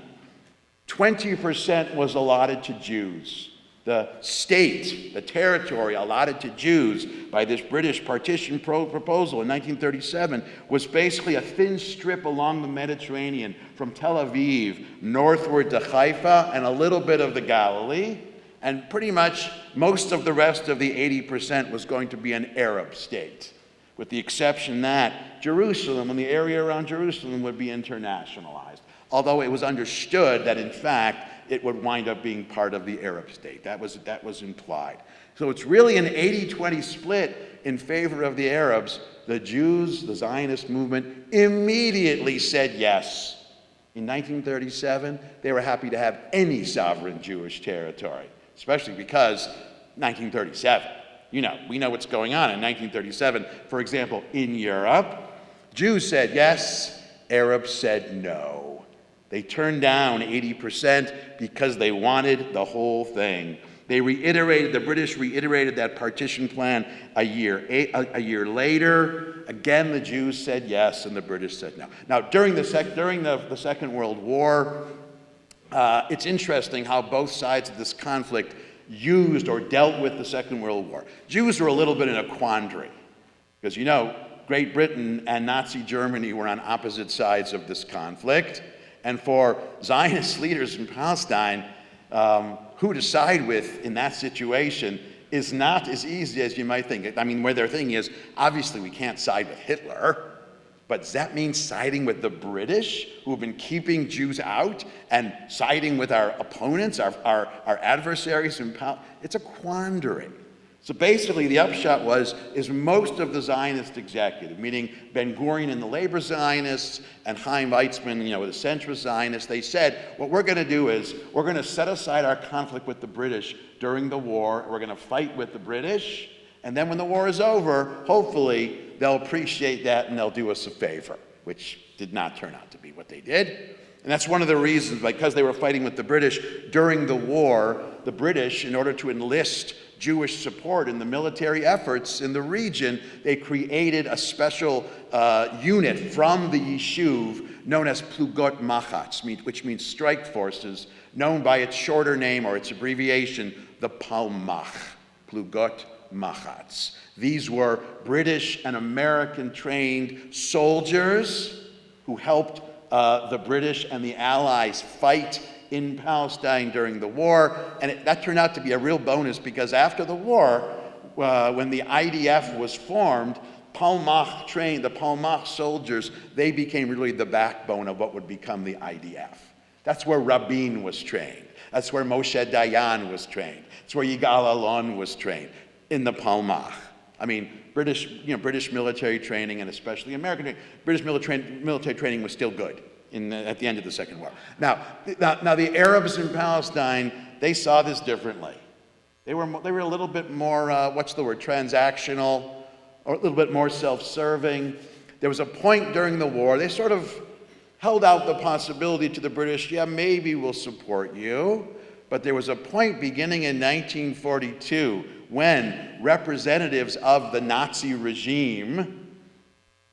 20% was allotted to Jews. The state, the territory allotted to Jews by this British partition proposal in 1937 was basically a thin strip along the Mediterranean from Tel Aviv northward to Haifa and a little bit of the Galilee. And pretty much most of the rest of the 80% was going to be an Arab state, with the exception that Jerusalem and the area around Jerusalem would be internationalized. Although it was understood that, in fact, it would wind up being part of the Arab state. That was implied. So it's really an 80-20 split in favor of the Arabs. The Jews, the Zionist movement, immediately said yes. In 1937, they were happy to have any sovereign Jewish territory, especially because 1937. We know what's going on in 1937. For example, in Europe, Jews said yes, Arabs said no. They turned down 80% because they wanted the whole thing. The British reiterated that partition plan a year later. Again, the Jews said yes, and the British said no. Now, during the Second World War, it's interesting how both sides of this conflict used or dealt with the Second World War. Jews were a little bit in a quandary, because Great Britain and Nazi Germany were on opposite sides of this conflict. And for Zionist leaders in Palestine, who to side with in that situation is not as easy as you might think. Where their thing is, obviously we can't side with Hitler. But does that mean siding with the British, who have been keeping Jews out, and siding with our opponents, our adversaries? It's a quandary. So basically, the upshot is most of the Zionist executive, meaning Ben-Gurion and the labor Zionists, and Chaim Weizmann, the centrist Zionists, they said, what we're going to do is we're going to set aside our conflict with the British during the war. We're going to fight with the British. And then when the war is over, hopefully, they'll appreciate that and they'll do us a favor, which did not turn out to be what they did. And that's one of the reasons, because they were fighting with the British during the war, the British, in order to enlist Jewish support in the military efforts in the region, they created a special unit from the Yishuv known as Plugot Machats, which means strike forces, known by its shorter name or its abbreviation, the Palmach, Plugot Machats. These were British and American trained soldiers who helped the British and the Allies fight in Palestine during the war, and that turned out to be a real bonus, because after the war, when the IDF was formed, the Palmach soldiers, they became really the backbone of what would become the IDF. That's where Rabin was trained. That's where Moshe Dayan was trained. That's where Yigal Allon was trained, in the Palmach. I mean, British military training, and especially American training, British military training was still good at the end of the Second War. Now the Arabs in Palestine, they saw this differently. They were a little bit more, transactional, or a little bit more self-serving. There was a point during the war, they sort of held out the possibility to the British, yeah, maybe we'll support you. But there was a point beginning in 1942 when representatives of the Nazi regime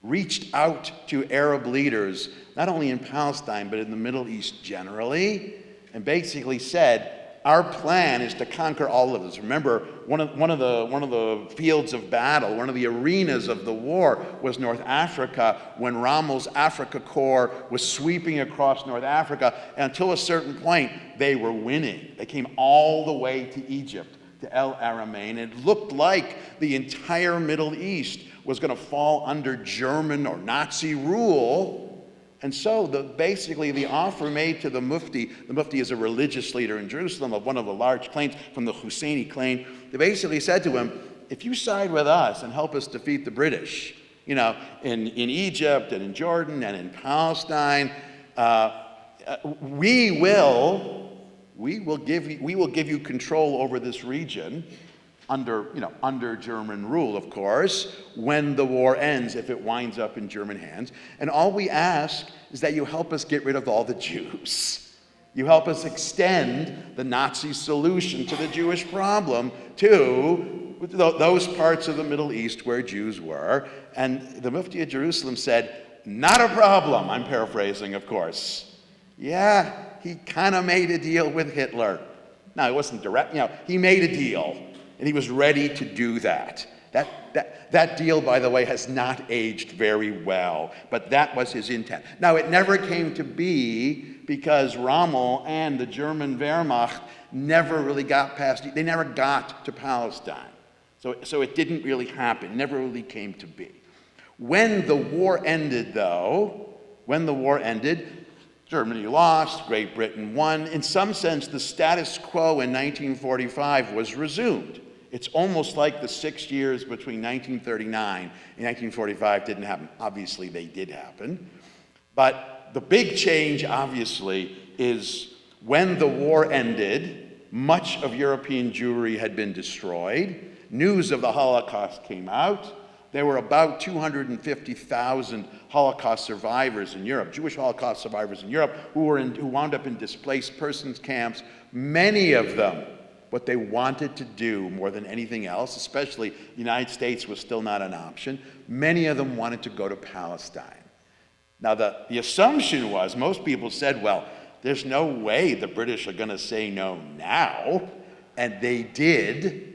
reached out to Arab leaders, not only in Palestine, but in the Middle East generally, and basically said, our plan is to conquer all of this. Remember, one of the fields of battle, one of the arenas of the war was North Africa, when Rommel's Africa Corps was sweeping across North Africa. And until a certain point, they were winning. They came all the way to Egypt, to El Alamein. It looked like the entire Middle East was going to fall under German or Nazi rule. And so basically the offer made to the Mufti is a religious leader in Jerusalem of one of the large clans from the Husseini clan. They basically said to him, if you side with us and help us defeat the British, in Egypt and in Jordan and in Palestine, we will give you control over this region under German rule, of course, when the war ends, if it winds up in German hands. And all we ask is that you help us get rid of all the Jews. You help us extend the Nazi solution to the Jewish problem to those parts of the Middle East where Jews were. And the Mufti of Jerusalem said, not a problem. I'm paraphrasing, of course. Yeah, he kind of made a deal with Hitler. Now, it wasn't direct, he made a deal. And he was ready to do that. That deal, by the way, has not aged very well, but that was his intent. Now, it never came to be because Rommel and the German Wehrmacht never really got they never got to Palestine. So it didn't really happen, it never really came to be. When the war ended, Germany lost, Great Britain won. In some sense, the status quo in 1945 was resumed. It's almost like the 6 years between 1939 and 1945 didn't happen. Obviously, they did happen. But the big change, obviously, is when the war ended, much of European Jewry had been destroyed. News of the Holocaust came out. There were about 250,000 Holocaust survivors in Europe, Jewish Holocaust survivors in Europe, who wound up in displaced persons camps. Many of them, what they wanted to do more than anything else, especially the United States was still not an option, many of them wanted to go to Palestine. Now, the assumption was, most people said, well, there's no way the British are going to say no now, and they did.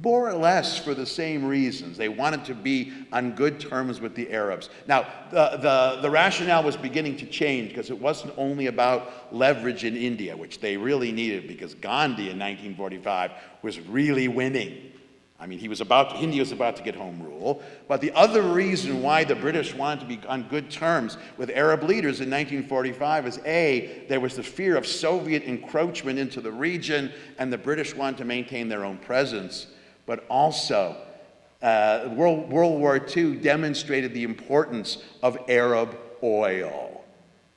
More or less for the same reasons. They wanted to be on good terms with the Arabs. Now, the rationale was beginning to change because it wasn't only about leverage in India, which they really needed because Gandhi in 1945 was really winning. I mean, India was about to get home rule. But the other reason why the British wanted to be on good terms with Arab leaders in 1945 is A, there was the fear of Soviet encroachment into the region, and the British wanted to maintain their own presence. But also, World War II demonstrated the importance of Arab oil.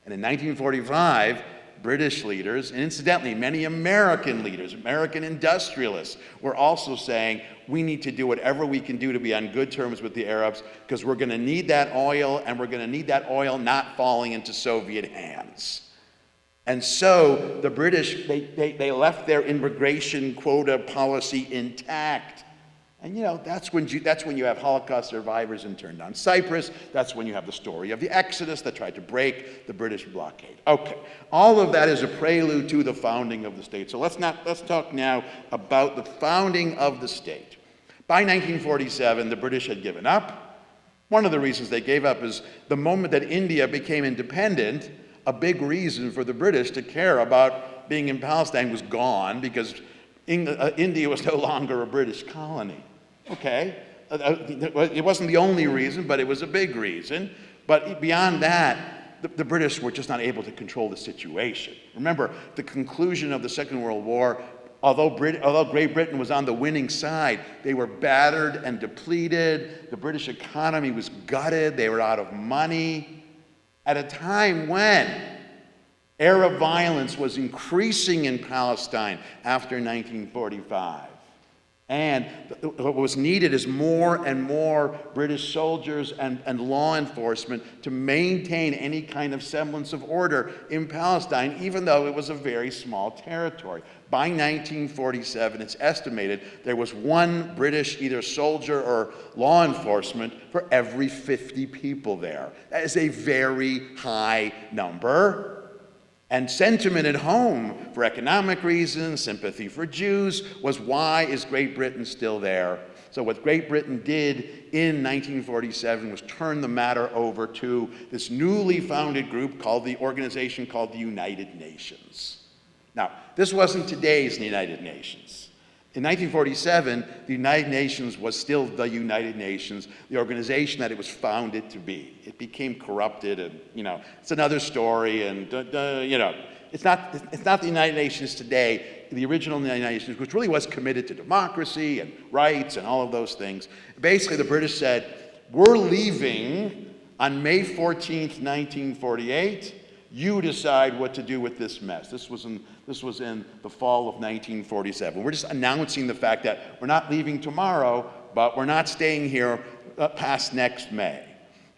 And in 1945, British leaders, and incidentally, many American leaders, American industrialists, were also saying, we need to do whatever we can do to be on good terms with the Arabs, because we're going to need that oil, and we're going to need that oil not falling into Soviet hands. And so the British, they left their immigration quota policy intact. And that's when you have Holocaust survivors interned on Cyprus. That's when you have the story of the Exodus that tried to break the British blockade. Okay, all of that is a prelude to the founding of the state. So let's talk now about the founding of the state. By 1947, the British had given up. One of the reasons they gave up is the moment that India became independent, a big reason for the British to care about being in Palestine was gone, because India was no longer a British colony. Okay, it wasn't the only reason, but it was a big reason. But beyond that, the British were just not able to control the situation. Remember, the conclusion of the Second World War, although Great Britain was on the winning side, they were battered and depleted. The British economy was gutted. They were out of money. At a time when Arab violence was increasing in Palestine after 1945. And what was needed is more and more British soldiers and law enforcement to maintain any kind of semblance of order in Palestine, even though it was a very small territory. By 1947, it's estimated there was one British either soldier or law enforcement for every 50 people there. That is a very high number. And sentiment at home, for economic reasons, sympathy for Jews, was why is Great Britain still there? So what Great Britain did in 1947 was turn the matter over to this newly founded group called the organization called the United Nations. Now, this wasn't today's United Nations. In 1947, the United Nations was still the United Nations, the organization that it was founded to be. It became corrupted, and it's another story. And it's not the United Nations today. The original United Nations, which really was committed to democracy and rights and all of those things. Basically, the British said, "We're leaving on May 14th, 1948. You decide what to do with this mess." This was in the fall of 1947. We're just announcing the fact that we're not leaving tomorrow, but we're not staying here past next May.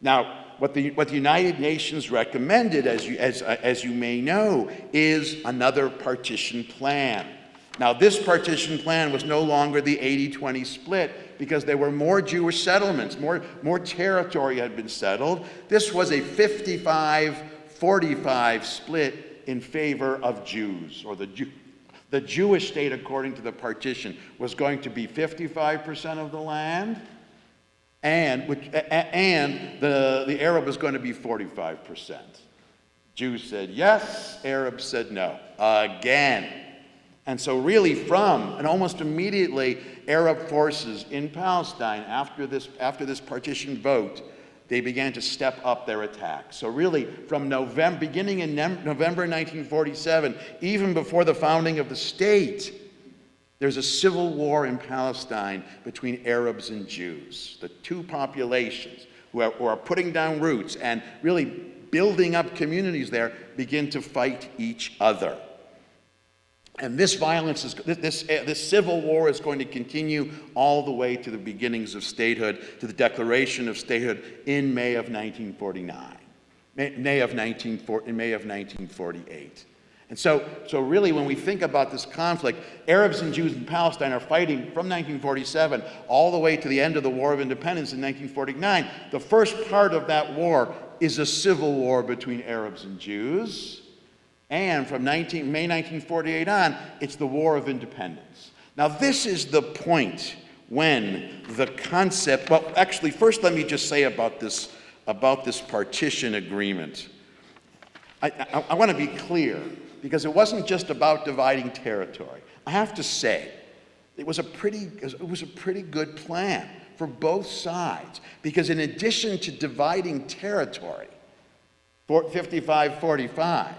Now, what the United Nations recommended, as you may know, is another partition plan. Now, this partition plan was no longer the 80-20 split, because there were more Jewish settlements, more territory had been settled. This was a 55-45 split in favor of Jews, or the Jewish state, according to the partition, was going to be 55% of the land, and the Arab was going to be 45%. Jews said yes, Arabs said no, again. And so really and almost immediately, Arab forces in Palestine, after this partition vote, they began to step up their attacks. So really, from beginning in November 1947, even before the founding of the state, there's a civil war in Palestine between Arabs and Jews. The two populations who are putting down roots and really building up communities there begin to fight each other. And this violence, this civil war is going to continue all the way to the beginnings of statehood, to the declaration of statehood in May of 1949, May of 1948. And so really, when we think about this conflict, Arabs and Jews in Palestine are fighting from 1947 all the way to the end of the War of Independence in 1949. The first part of that war is a civil war between Arabs and Jews. And from May 1948 on, it's the War of Independence. Now, this is the point when the concept, well, actually, first let me just say about this partition agreement. I want to be clear, because it wasn't just about dividing territory. I have to say It was a pretty good plan for both sides, because in addition to dividing territory, 55-45,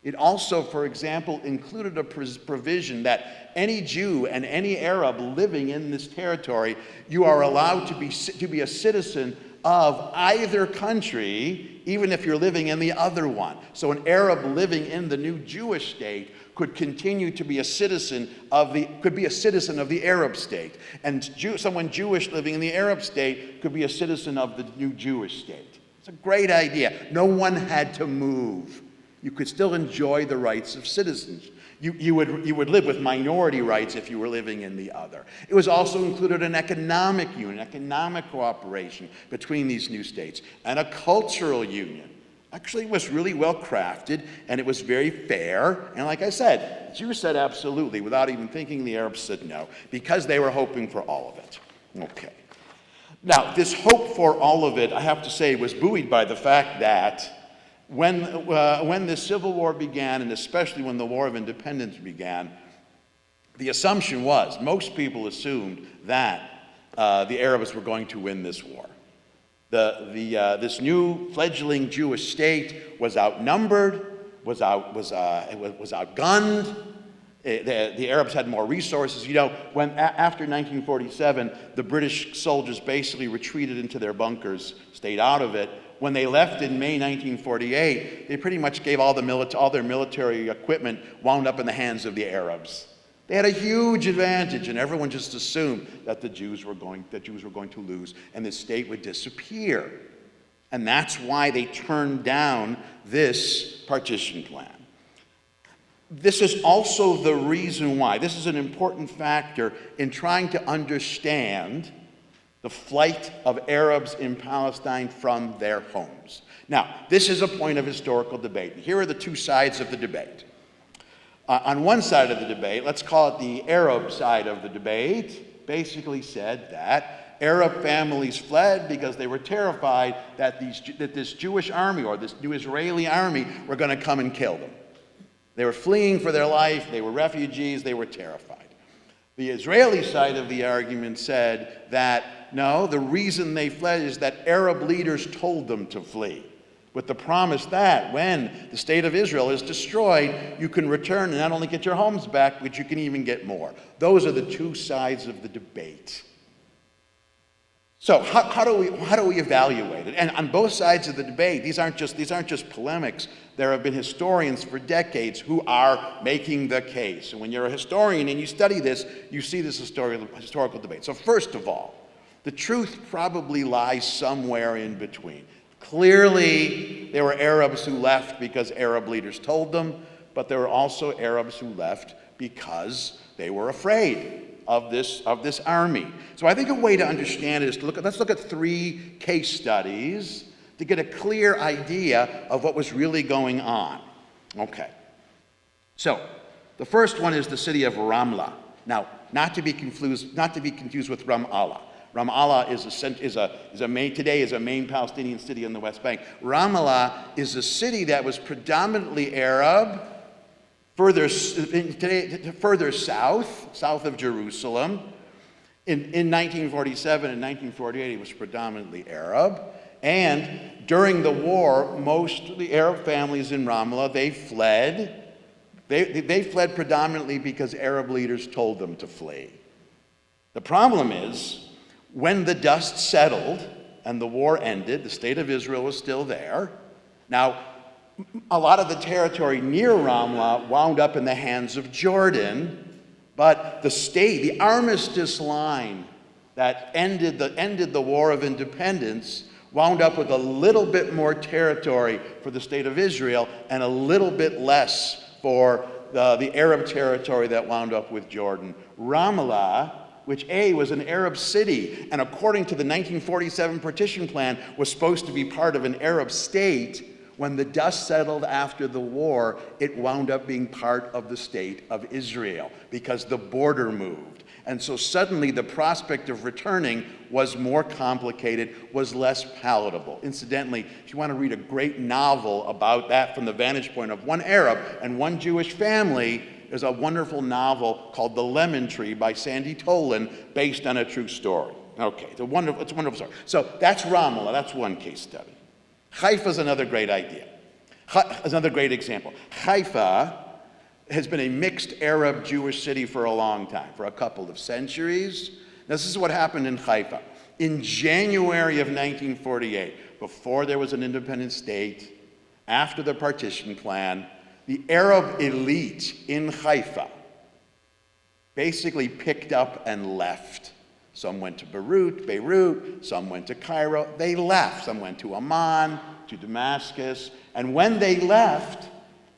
it also, for example, included a provision that any Jew and any Arab living in this territory, you are allowed to be a citizen of either country, even if you're living in the other one. So an Arab living in the new Jewish state could continue to be a citizen of the Arab state, and someone Jewish living in the Arab state could be a citizen of the new Jewish state. It's a great idea. No one had to move. You could still enjoy the rights of citizens. You would live with minority rights if you were living in the other. It was also included an economic union, economic cooperation between these new states, and a cultural union. Actually, it was really well crafted, and it was very fair. And like I said, the Jews said absolutely, without even thinking. The Arabs said no, because they were hoping for all of it. Okay. Now, this hope for all of it, I have to say, was buoyed by the fact that when the Civil War began, and especially when the War of Independence began, the assumption was, most people assumed that the Arabs were going to win this war. This new fledgling Jewish state was outnumbered, was outgunned. The Arabs had more resources. You know, after 1947, the British soldiers basically retreated into their bunkers, stayed out of it. When they left in May 1948, they pretty much gave all their military equipment wound up in the hands of the Arabs. They had a huge advantage, and everyone just assumed that the Jews were going to lose, and the state would disappear. And that's why they turned down this partition plan. This is also the reason why. This is an important factor in trying to understand the flight of Arabs in Palestine from their homes. Now, this is a point of historical debate. Here are the two sides of the debate. On one side of the debate, let's call it the Arab side of the debate, basically said that Arab families fled because they were terrified that this Jewish army or this new Israeli army were going to come and kill them. They were fleeing for their life, they were refugees, they were terrified. The Israeli side of the argument said that, no, the reason they fled is that Arab leaders told them to flee, with the promise that when the state of Israel is destroyed, you can return and not only get your homes back, but you can even get more. Those are the two sides of the debate. So how do we evaluate it? And on both sides of the debate, these aren't just polemics. There have been historians for decades who are making the case. And when you're a historian and you study this, you see this historical debate. So first of all, the truth probably lies somewhere in between. Clearly, there were Arabs who left because Arab leaders told them, but there were also Arabs who left because they were afraid of this army. So I think a way to understand it is let's look at three case studies to get a clear idea of what was really going on. Okay. So the first one is the city of Ramlah. Now, not to be confused with Ramallah. Ramallah today is a main Palestinian city in the West Bank. Ramallah is a city that was predominantly Arab, further south of Jerusalem. In 1947 and 1948, it was predominantly Arab. And during the war, most of the Arab families in Ramallah, they fled. They fled predominantly because Arab leaders told them to flee. The problem is, when the dust settled and the war ended, the state of Israel was still there. Now, a lot of the territory near Ramlah wound up in the hands of Jordan, but the armistice line that ended the War of Independence wound up with a little bit more territory for the state of Israel and a little bit less for the Arab territory that wound up with Jordan. Ramallah, which was an Arab city, and according to the 1947 partition plan, was supposed to be part of an Arab state, when the dust settled after the war, it wound up being part of the state of Israel because the border moved. And so suddenly the prospect of returning was more complicated, was less palatable. Incidentally, if you want to read a great novel about that from the vantage point of one Arab and one Jewish family, There's a wonderful novel called The Lemon Tree by Sandy Tolan, based on a true story. Okay, it's a wonderful story. So that's Ramallah, that's one case study. Haifa is another great idea. Another great example. Haifa has been a mixed Arab-Jewish city for a long time, for a couple of centuries. Now, this is what happened in Haifa. In January of 1948, before there was an independent state, after the partition plan, the Arab elite in Haifa basically picked up and left. Some went to Beirut, some went to Cairo. They left. Some went to Amman, to Damascus. And when they left,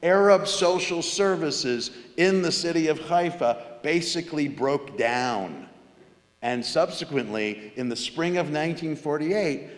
Arab social services in the city of Haifa basically broke down. And subsequently, in the spring of 1948,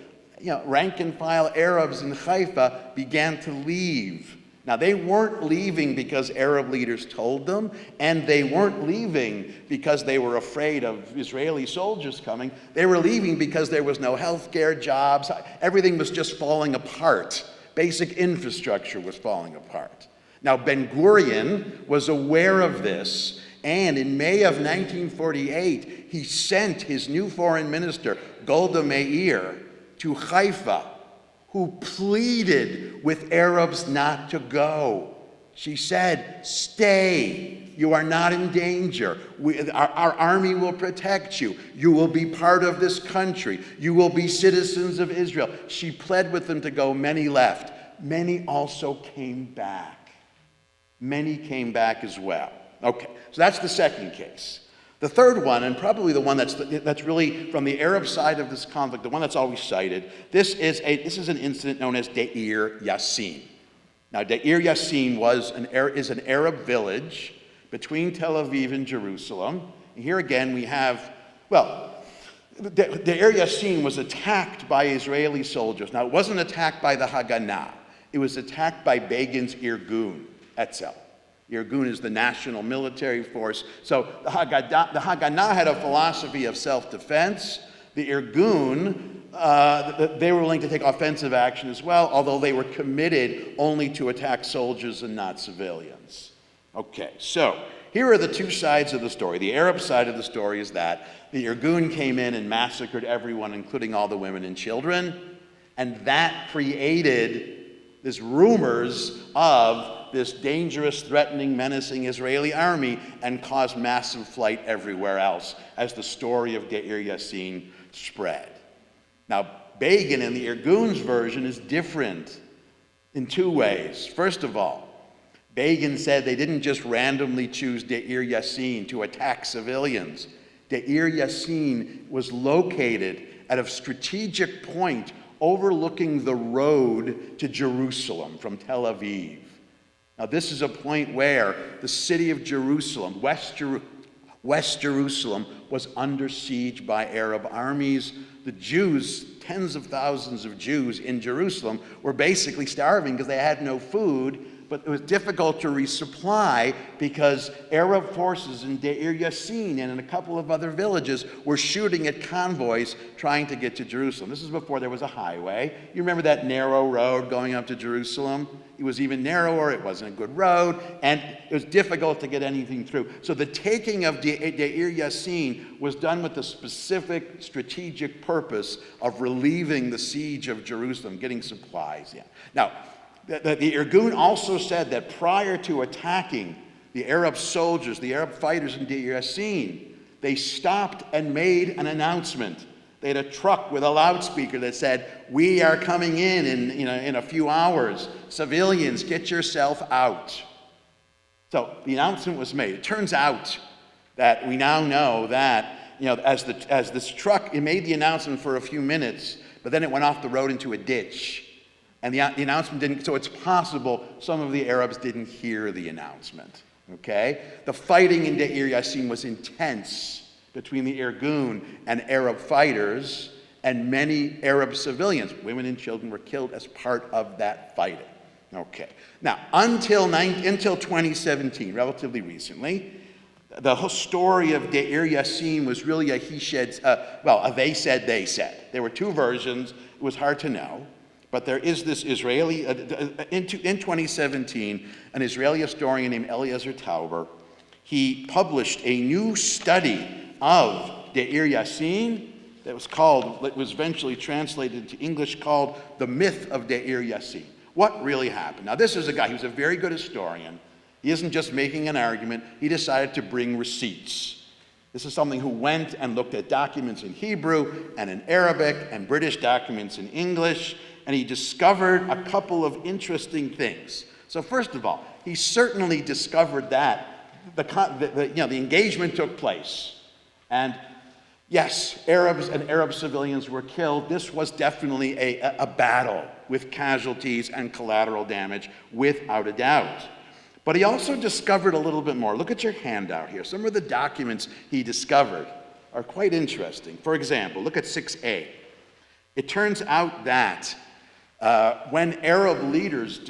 rank and file Arabs in Haifa began to leave. Now, they weren't leaving because Arab leaders told them, and they weren't leaving because they were afraid of Israeli soldiers coming. They were leaving because there was no health care, jobs. Everything was just falling apart. Basic infrastructure was falling apart. Now, Ben-Gurion was aware of this, and in May of 1948, he sent his new foreign minister, Golda Meir, to Haifa, who pleaded with Arabs not to go. She said, "Stay. You are not in danger. Our army will protect you. You will be part of this country. You will be citizens of Israel." She pled with them to go. Many left. Many also came back. Many came back as well. Okay, so that's the second case. The third one, and probably the one that's really from the Arab side of this conflict, the one that's always cited, this is an incident known as Deir Yassin. Now, Deir Yassin is an Arab village between Tel Aviv and Jerusalem. And here again we have, Deir Yassin was attacked by Israeli soldiers. Now, it wasn't attacked by the Haganah. It was attacked by Begin's Irgun, Etzel. Irgun is the national military force. So the Haganah had a philosophy of self-defense. The Irgun, they were willing to take offensive action as well, although they were committed only to attack soldiers and not civilians. Okay, so here are the two sides of the story. The Arab side of the story is that the Irgun came in and massacred everyone, including all the women and children, and that created these rumors of this dangerous, threatening, menacing Israeli army and caused massive flight everywhere else as the story of Deir Yassin spread. Now, Begin in the Irgun's version is different in two ways. First of all, Begin said they didn't just randomly choose Deir Yassin to attack civilians. Deir Yassin was located at a strategic point overlooking the road to Jerusalem from Tel Aviv. Now, this is a point where the city of Jerusalem, West Jerusalem, was under siege by Arab armies. The Jews, tens of thousands of Jews in Jerusalem, were basically starving because they had no food, but it was difficult to resupply because Arab forces in Deir Yassin and in a couple of other villages were shooting at convoys trying to get to Jerusalem. This is before there was a highway. You remember that narrow road going up to Jerusalem? It was even narrower, it wasn't a good road, and it was difficult to get anything through. So the taking of Deir Yassin was done with the specific strategic purpose of relieving the siege of Jerusalem, getting supplies. Yeah. Now, the Irgun also said that prior to attacking the Arab soldiers, the Arab fighters in Deir Yassin, they stopped and made an announcement. They had a truck with a loudspeaker that said, "We are coming in a few hours. Civilians, get yourself out." So the announcement was made. It turns out that we now know that, as this truck, it made the announcement for a few minutes, but then it went off the road into a ditch. And the announcement didn't, so it's possible some of the Arabs didn't hear the announcement, okay? The fighting in Deir Yassin was intense between the Irgun and Arab fighters, and many Arab civilians, women and children, were killed as part of that fighting. Okay. Now, until 2017, relatively recently, the whole story of Deir Yassin was really a he said, a they said, they said. There were two versions. It was hard to know. But there is this Israeli, in 2017, an Israeli historian named Eliezer Tauber he published a new study of Deir Yassin that was eventually translated into English, called The Myth of Deir Yassin. What really happened? Now, this is a guy, he was a very good historian. He isn't just making an argument, he decided to bring receipts. This is someone who went and looked at documents in Hebrew and in Arabic and British documents in English, and he discovered a couple of interesting things. So first of all, he certainly discovered that the engagement took place. And yes, Arabs and Arab civilians were killed. This was definitely a battle with casualties and collateral damage, without a doubt. But he also discovered a little bit more. Look at your handout here. Some of the documents he discovered are quite interesting. For example, look at 6a. It turns out that when Arab leaders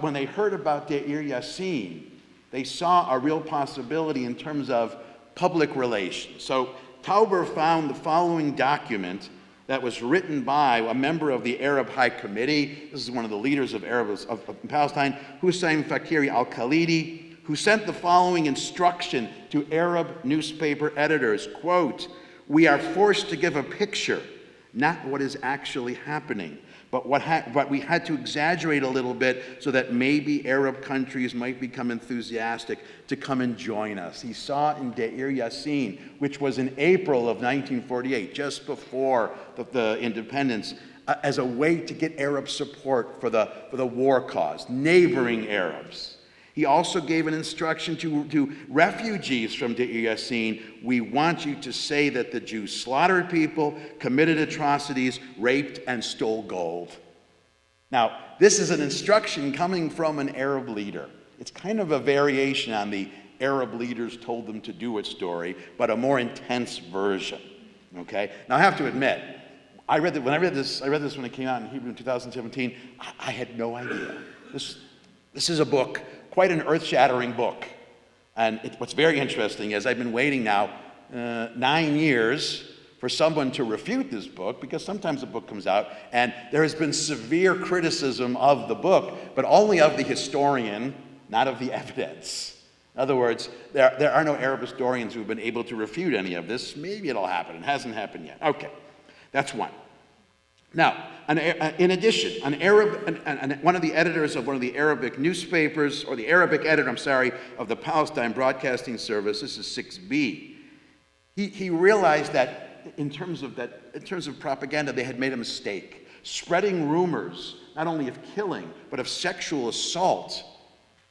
when they heard about Deir Yassin, they saw a real possibility in terms of public relations. So Tauber found the following document that was written by a member of the Arab High Committee. This is one of the leaders of Arabs of Palestine, Hussein Fakiri al-Khalidi, who sent the following instruction to Arab newspaper editors, quote, "We are forced to give a picture, not what is actually happening, but we had to exaggerate a little bit so that maybe Arab countries might become enthusiastic to come and join us." He saw in Deir Yassin, which was in April of 1948, just before the independence, as a way to get Arab support for the war cause, neighboring Arabs. He also gave an instruction to refugees from Deir Yassin: "We want you to say that the Jews slaughtered people, committed atrocities, raped, and stole gold." Now, this is an instruction coming from an Arab leader. It's kind of a variation on the Arab leaders told them to do it story, but a more intense version. Okay? Now, I have to admit, I read this when it came out in Hebrew in 2017. I had no idea. This is a book, quite an earth-shattering book. And what's very interesting is I've been waiting now 9 years for someone to refute this book, because sometimes a book comes out and there has been severe criticism of the book, but only of the historian, not of the evidence. In other words, there are no Arab historians who have been able to refute any of this. Maybe it'll happen. It hasn't happened yet. Okay, that's one. Now, in addition, one of the editors of one of the Arabic newspapers, or the Arabic editor, of the Palestine Broadcasting Service, this is 6b, he realized that in terms of propaganda, they had made a mistake. Spreading rumors, not only of killing, but of sexual assault,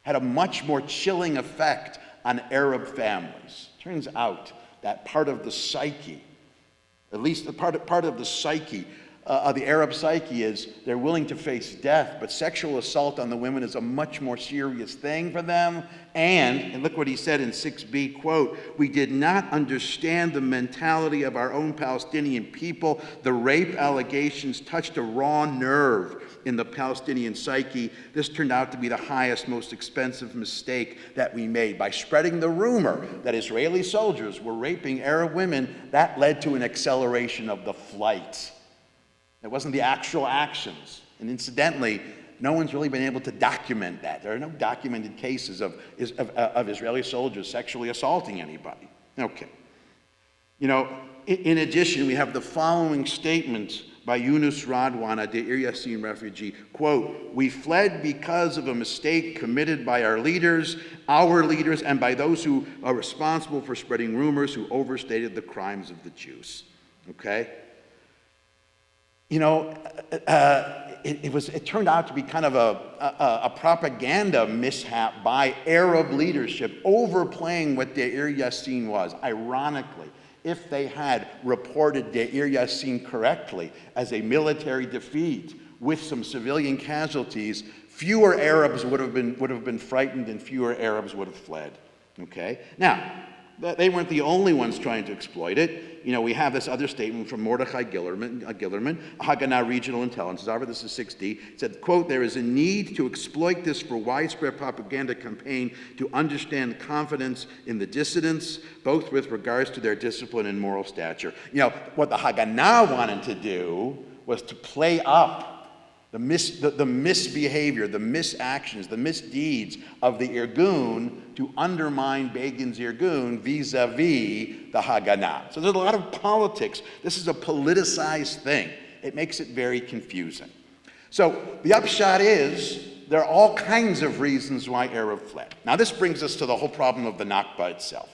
had a much more chilling effect on Arab families. Turns out that part of the psyche, at least part of the psyche, the Arab psyche, is they're willing to face death, but sexual assault on the women is a much more serious thing for them. And look what he said in 6b, quote, "We did not understand the mentality of our own Palestinian people. The rape allegations touched a raw nerve in the Palestinian psyche. This turned out to be the highest, most expensive mistake that we made. By spreading the rumor that Israeli soldiers were raping Arab women, that led to an acceleration of the flight. It wasn't the actual actions. And incidentally, no one's really been able to document that. There are no documented cases of Israeli soldiers sexually assaulting anybody." Okay. In addition, we have the following statement by Yunus Radwan, a Deir Yassin refugee, quote, "We fled because of a mistake committed by our leaders, and by those who are responsible for spreading rumors, who overstated the crimes of the Jews." Okay? It turned out to be kind of a propaganda mishap by Arab leadership, overplaying what Deir Yassin was. Ironically, if they had reported Deir Yassin correctly as a military defeat with some civilian casualties, fewer Arabs would have been frightened, and fewer Arabs would have fled. Okay? Now, they weren't the only ones trying to exploit it. We have this other statement from Mordechai Gillerman, Haganah Regional Intelligence. This is 6D. It said, quote, "There is a need to exploit this for widespread propaganda campaign to understand confidence in the dissidents, both with regards to their discipline and moral stature." What the Haganah wanted to do was to play up the misbehavior, the misactions, the misdeeds of the Irgun to undermine Begin's Irgun vis-a-vis the Haganah. So there's a lot of politics. This is a politicized thing. It makes it very confusing. So the upshot is there are all kinds of reasons why Arab fled. Now this brings us to the whole problem of the Nakba itself.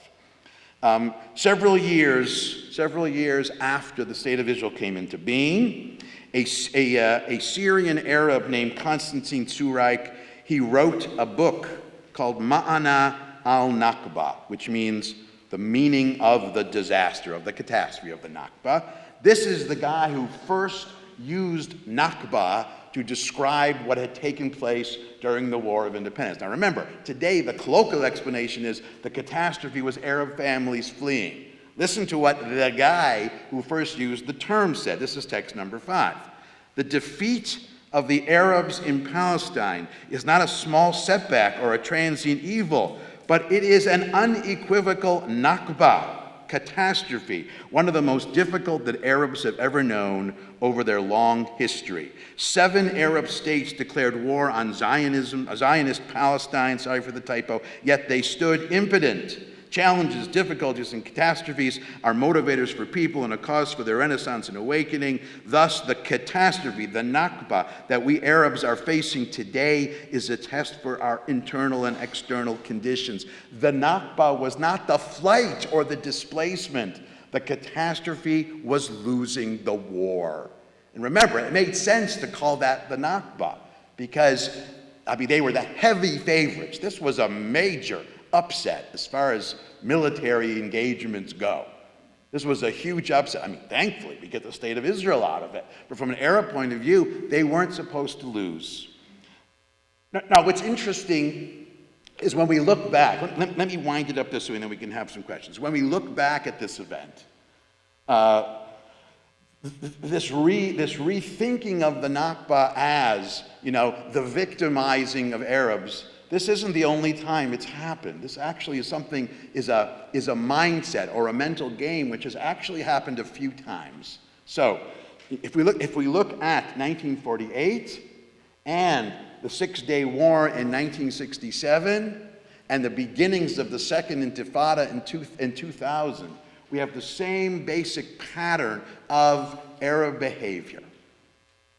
Several years after the State of Israel came into being, a Syrian Arab named Constantine Tsureik, he wrote a book called Ma'ana al-Nakba, which means the meaning of the disaster, of the catastrophe of the Nakba. This is the guy who first used Nakba to describe what had taken place during the War of Independence. Now remember, today the colloquial explanation is the catastrophe was Arab families fleeing. Listen to what the guy who first used the term said. This is text number 5. The defeat of the Arabs in Palestine is not a small setback or a transient evil, but it is an unequivocal Nakba, catastrophe, one of the most difficult that Arabs have ever known over their long history. 7 Arab states declared war on Zionism, Zionist Palestine, sorry for the typo, yet they stood impotent. Challenges, difficulties, and catastrophes are motivators for people and a cause for their renaissance and awakening. Thus, the catastrophe, the Nakba, that we Arabs are facing today is a test for our internal and external conditions. The Nakba was not the flight or the displacement. The catastrophe was losing the war. And remember, it made sense to call that the Nakba because, they were the heavy favorites. This was a major upset as far as military engagements go. This was a huge upset. Thankfully, we get the State of Israel out of it. But from an Arab point of view, they weren't supposed to lose. Now what's interesting is when we look back, let me wind it up this way and then we can have some questions. When we look back at this event, this rethinking of the Nakba as, the victimizing of Arabs, this isn't the only time it's happened. This actually is a mindset or a mental game which has actually happened a few times. So, if we look at 1948 and the Six-Day War in 1967 and the beginnings of the Second Intifada in 2000, we have the same basic pattern of Arab behavior,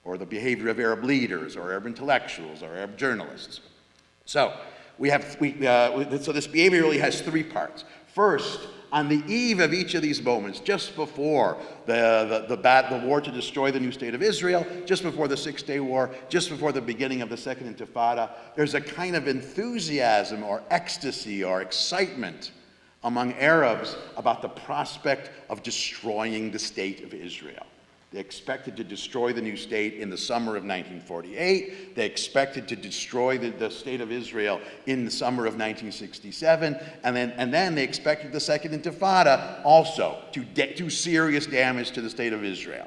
or the behavior of Arab leaders, or Arab intellectuals, or Arab journalists. So so this behavior really has 3 parts. First, on the eve of each of these moments, just before the war to destroy the new state of Israel, just before the Six-Day War, just before the beginning of the Second Intifada, there's a kind of enthusiasm or ecstasy or excitement among Arabs about the prospect of destroying the state of Israel. They expected to destroy the new state in the summer of 1948. They expected to destroy the state of Israel in the summer of 1967. And then they expected the Second Intifada also to do serious damage to the state of Israel.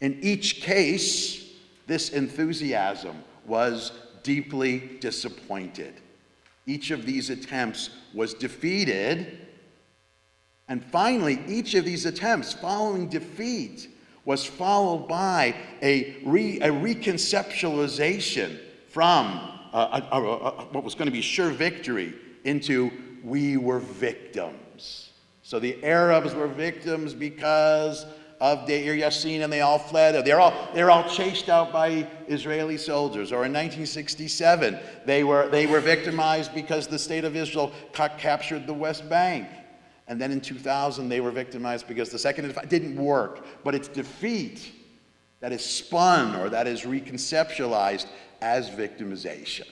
In each case, this enthusiasm was deeply disappointed. Each of these attempts was defeated. And finally, each of these attempts following defeat was followed by a reconceptualization from what was going to be sure victory into we were victims. So the Arabs were victims because of Deir Yassin and they all fled. They're all chased out by Israeli soldiers. Or in 1967, they were victimized because the state of Israel captured the West Bank. And then in 2000, they were victimized because the Second Intifada didn't work. But it's defeat that is spun or that is reconceptualized as victimization.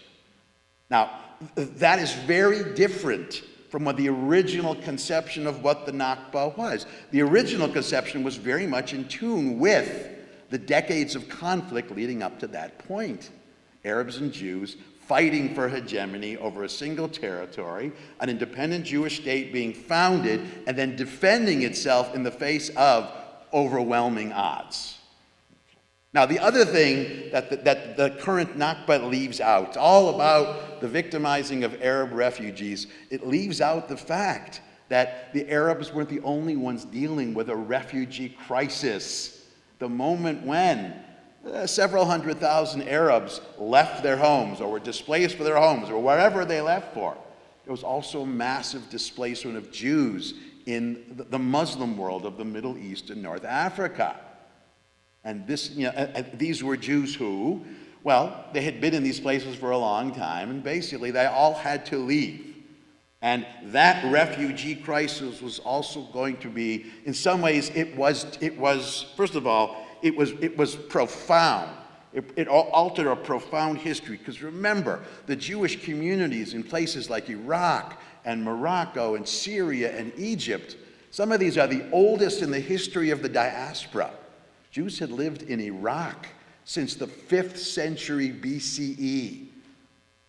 Now, that is very different from what the original conception of what the Nakba was. The original conception was very much in tune with the decades of conflict leading up to that point. Arabs and Jews fighting for hegemony over a single territory, an independent Jewish state being founded, and then defending itself in the face of overwhelming odds. Now, the other thing that the current Nakba leaves out, it's all about the victimizing of Arab refugees. It leaves out the fact that the Arabs weren't the only ones dealing with a refugee crisis. The moment when several 100,000 Arabs left their homes or were displaced for their homes or wherever they left for. There was also massive displacement of Jews in the Muslim world of the Middle East and North Africa. And these were Jews who, well, they had been in these places for a long time, and basically they all had to leave. And that refugee crisis was also going to be, in some ways, it was first of all, it was profound. It altered a profound history, because remember, the Jewish communities in places like Iraq and Morocco and Syria and Egypt, some of these are the oldest in the history of the diaspora. Jews had lived in Iraq since the 5th century BCE,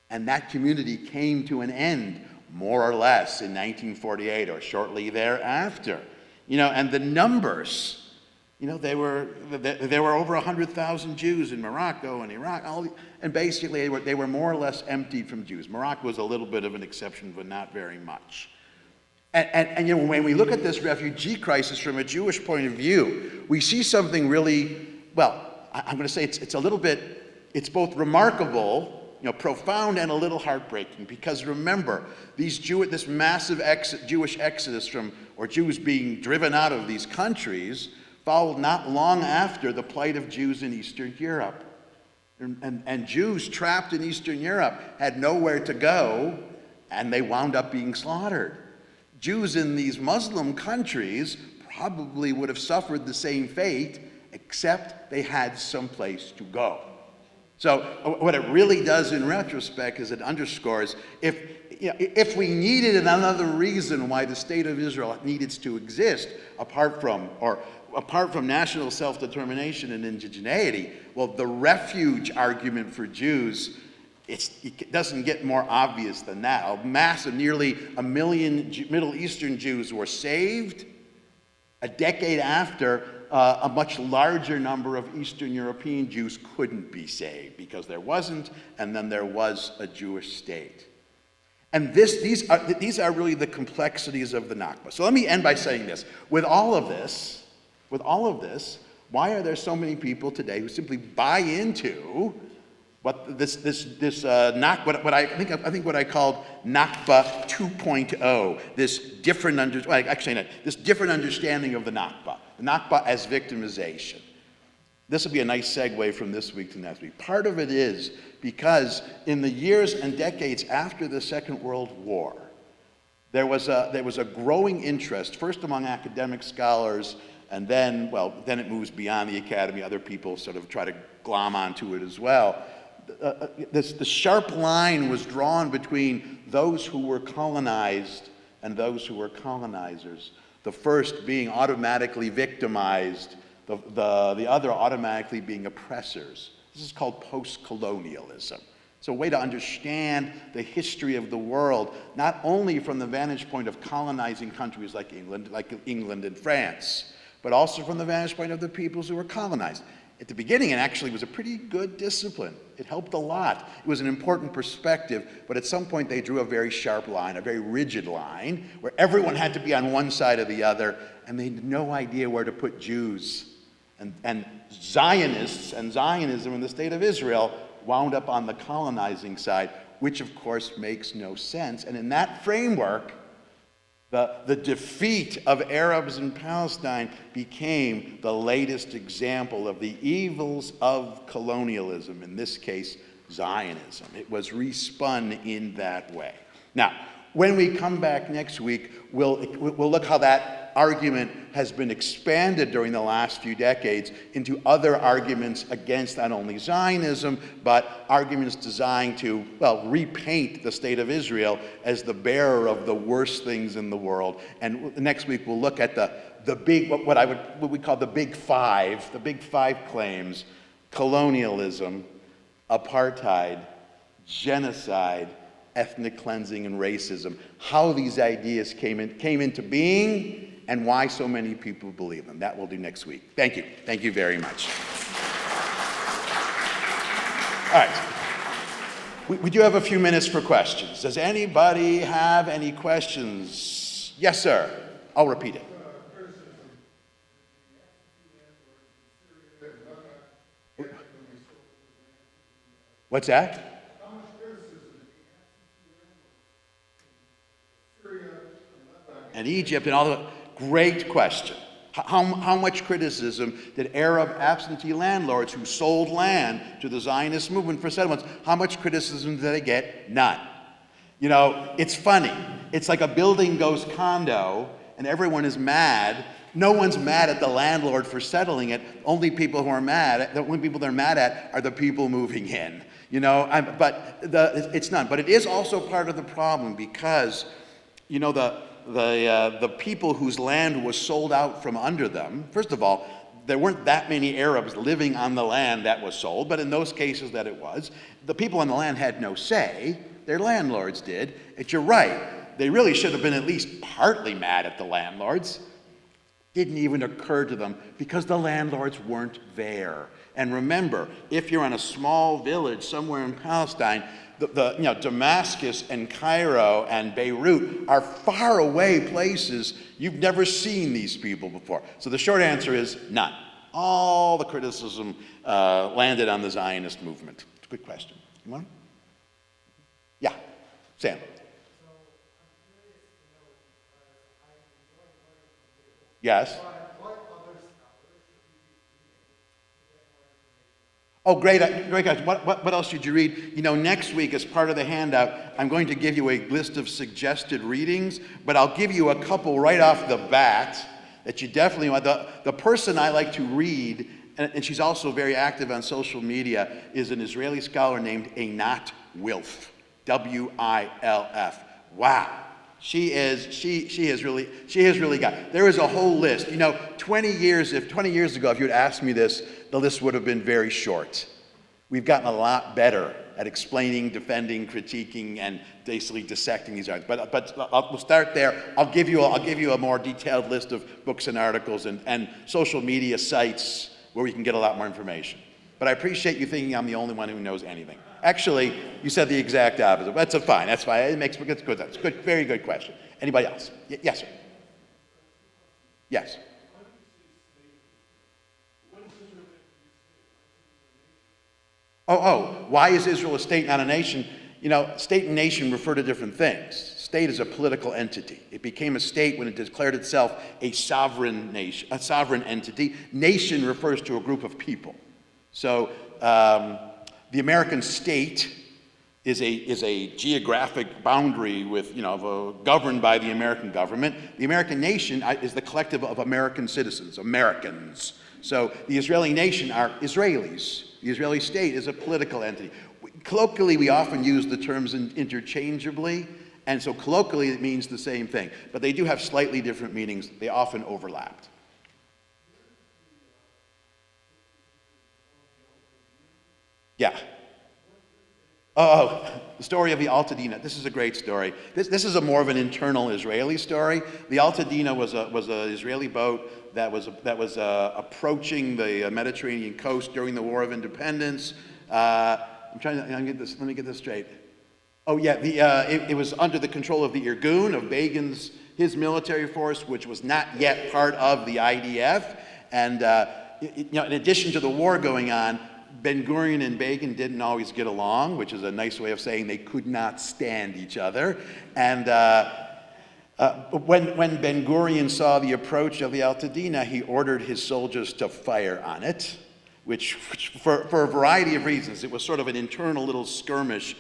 and that community came to an end more or less in 1948 or shortly thereafter. And the numbers, there were over 100,000 Jews in Morocco and Iraq, and basically they were more or less emptied from Jews. Morocco was a little bit of an exception, but not very much. And when we look at this refugee crisis from a Jewish point of view, we see something really, well, I'm going to say it's a little bit, it's both remarkable, profound, and a little heartbreaking, because remember, this massive Jewish exodus or Jews being driven out of these countries followed not long after the plight of Jews in Eastern Europe. And Jews trapped in Eastern Europe had nowhere to go, and they wound up being slaughtered. Jews in these Muslim countries probably would have suffered the same fate, except they had someplace to go. So what it really does in retrospect is it underscores if we needed another reason why the state of Israel needed to exist apart from national self-determination and indigeneity, well, the refuge argument for Jews, it doesn't get more obvious than that. A massive, nearly 1 million Middle Eastern Jews were saved. A decade after, a much larger number of Eastern European Jews couldn't be saved because there wasn't, and then there was a Jewish state. And these are really the complexities of the Nakba. So let me end by saying this. With all of this, why are there so many people today who simply buy into what I think what I called Nakba 2.0, this different understanding of the Nakba as victimization. This will be a nice segue from this week to next week. Part of it is because in the years and decades after the Second World War, there was a growing interest, first among academic scholars, and then it moves beyond the academy. Other people sort of try to glom onto it as well. The sharp line was drawn between those who were colonized and those who were colonizers. The first being automatically victimized, the other automatically being oppressors. This is called post-colonialism. It's a way to understand the history of the world, not only from the vantage point of colonizing countries like England and France, but also from the vantage point of the peoples who were colonized. At the beginning, it actually was a pretty good discipline. It helped a lot. It was an important perspective, but at some point they drew a very sharp line, a very rigid line, where everyone had to be on one side or the other, and they had no idea where to put Jews. And Zionists and Zionism in the state of Israel wound up on the colonizing side, which of course makes no sense. And in that framework, the defeat of Arabs in Palestine became the latest example of the evils of colonialism, in this case, Zionism. It was respun in that way. Now, when we come back next week, we'll look how that argument has been expanded during the last few decades into other arguments against not only Zionism, but arguments designed to, repaint the state of Israel as the bearer of the worst things in the world. And next week we'll look at the big, what we call the big five claims: colonialism, apartheid, genocide, ethnic cleansing, and racism. How these ideas came into being, and why so many people believe them. That we'll do next week. Thank you. Thank you very much. All right. We do have a few minutes for questions. Does anybody have any questions? Yes, sir. I'll repeat it. What's that? How much criticism Syria and Egypt and all the great question. How much criticism did Arab absentee landlords who sold land to the Zionist movement for settlements, how much criticism did they get? None. You know, it's funny. It's like a building goes condo and everyone is mad. No one's mad at the landlord for settling it. The only people they're mad at are the people moving in. You know, it's none. But it is also part of the problem because, you know, the people whose land was sold out from under them, first of all, there weren't that many Arabs living on the land that was sold, but in those cases that it was, the people on the land had no say, their landlords did. And you're right, they really should have been at least partly mad at the landlords. Didn't even occur to them because the landlords weren't there. And remember, if you're in a small village somewhere in Palestine, Damascus and Cairo and Beirut are far away places. You've never seen these people before. So the short answer is none. All the criticism landed on the Zionist movement. It's a good question. You want? Yeah, Sam. Yes. Oh, great question. What else did you read? You know, next week, as part of the handout, I'm going to give you a list of suggested readings, but I'll give you a couple right off the bat that you definitely want. The person I like to read, and she's also very active on social media, is an Israeli scholar named Einat Wilf, W-I-L-F. Wow. She has really got, there is a whole list. You know, 20 years ago, if you had asked me this, the list would have been very short. We've gotten a lot better at explaining, defending, critiquing, and basically dissecting these arguments. But we'll start there. I'll give you a more detailed list of books and articles and social media sites where we can get a lot more information. But I appreciate you thinking I'm the only one who knows anything. Actually, you said the exact opposite. That's fine. That's fine. It's good. That's good. Very good question. Anybody else? Yes, sir. Yes. Why is Israel a state, not a nation? You know, state and nation refer to different things. State is a political entity. It became a state when it declared itself a sovereign nation, a sovereign entity. Nation refers to a group of people. So the American state is a geographic boundary with, governed by the American government. The American nation is the collective of American citizens, Americans. So the Israeli nation are Israelis. The Israeli state is a political entity. Colloquially, we often use the terms interchangeably, and so colloquially it means the same thing. But they do have slightly different meanings. They often overlapped. Yeah. The story of the Altadena. This is a great story. This is more of an internal Israeli story. The Altadena was an Israeli boat that was approaching the Mediterranean coast during the War of Independence. Let me get this straight. Oh yeah, it was under the control of the Irgun, of his military force, which was not yet part of the IDF. And in addition to the war going on, Ben-Gurion and Begin didn't always get along, which is a nice way of saying they could not stand each other. And when Ben-Gurion saw the approach of the Altadena, he ordered his soldiers to fire on it, which for a variety of reasons, it was sort of an internal little skirmish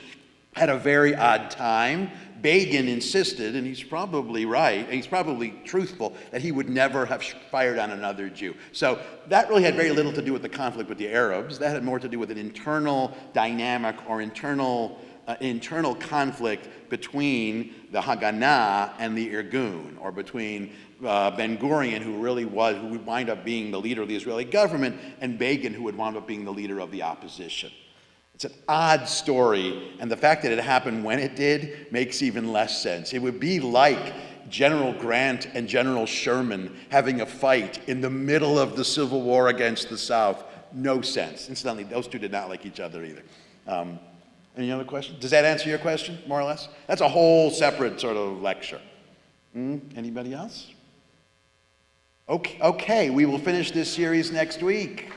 at a very odd time. Begin insisted, and he's probably right, and he's probably truthful, that he would never have fired on another Jew. So that really had very little to do with the conflict with the Arabs. That had more to do with an internal dynamic or internal conflict between the Haganah and the Irgun, or between Ben-Gurion, who would wind up being the leader of the Israeli government, and Begin, who would wind up being the leader of the opposition. It's an odd story, and the fact that it happened when it did makes even less sense. It would be like General Grant and General Sherman having a fight in the middle of the Civil War against the South. No sense. Incidentally, those two did not like each other either. Any other questions? Does that answer your question, more or less? That's a whole separate sort of lecture. Anybody else? Okay, we will finish this series next week.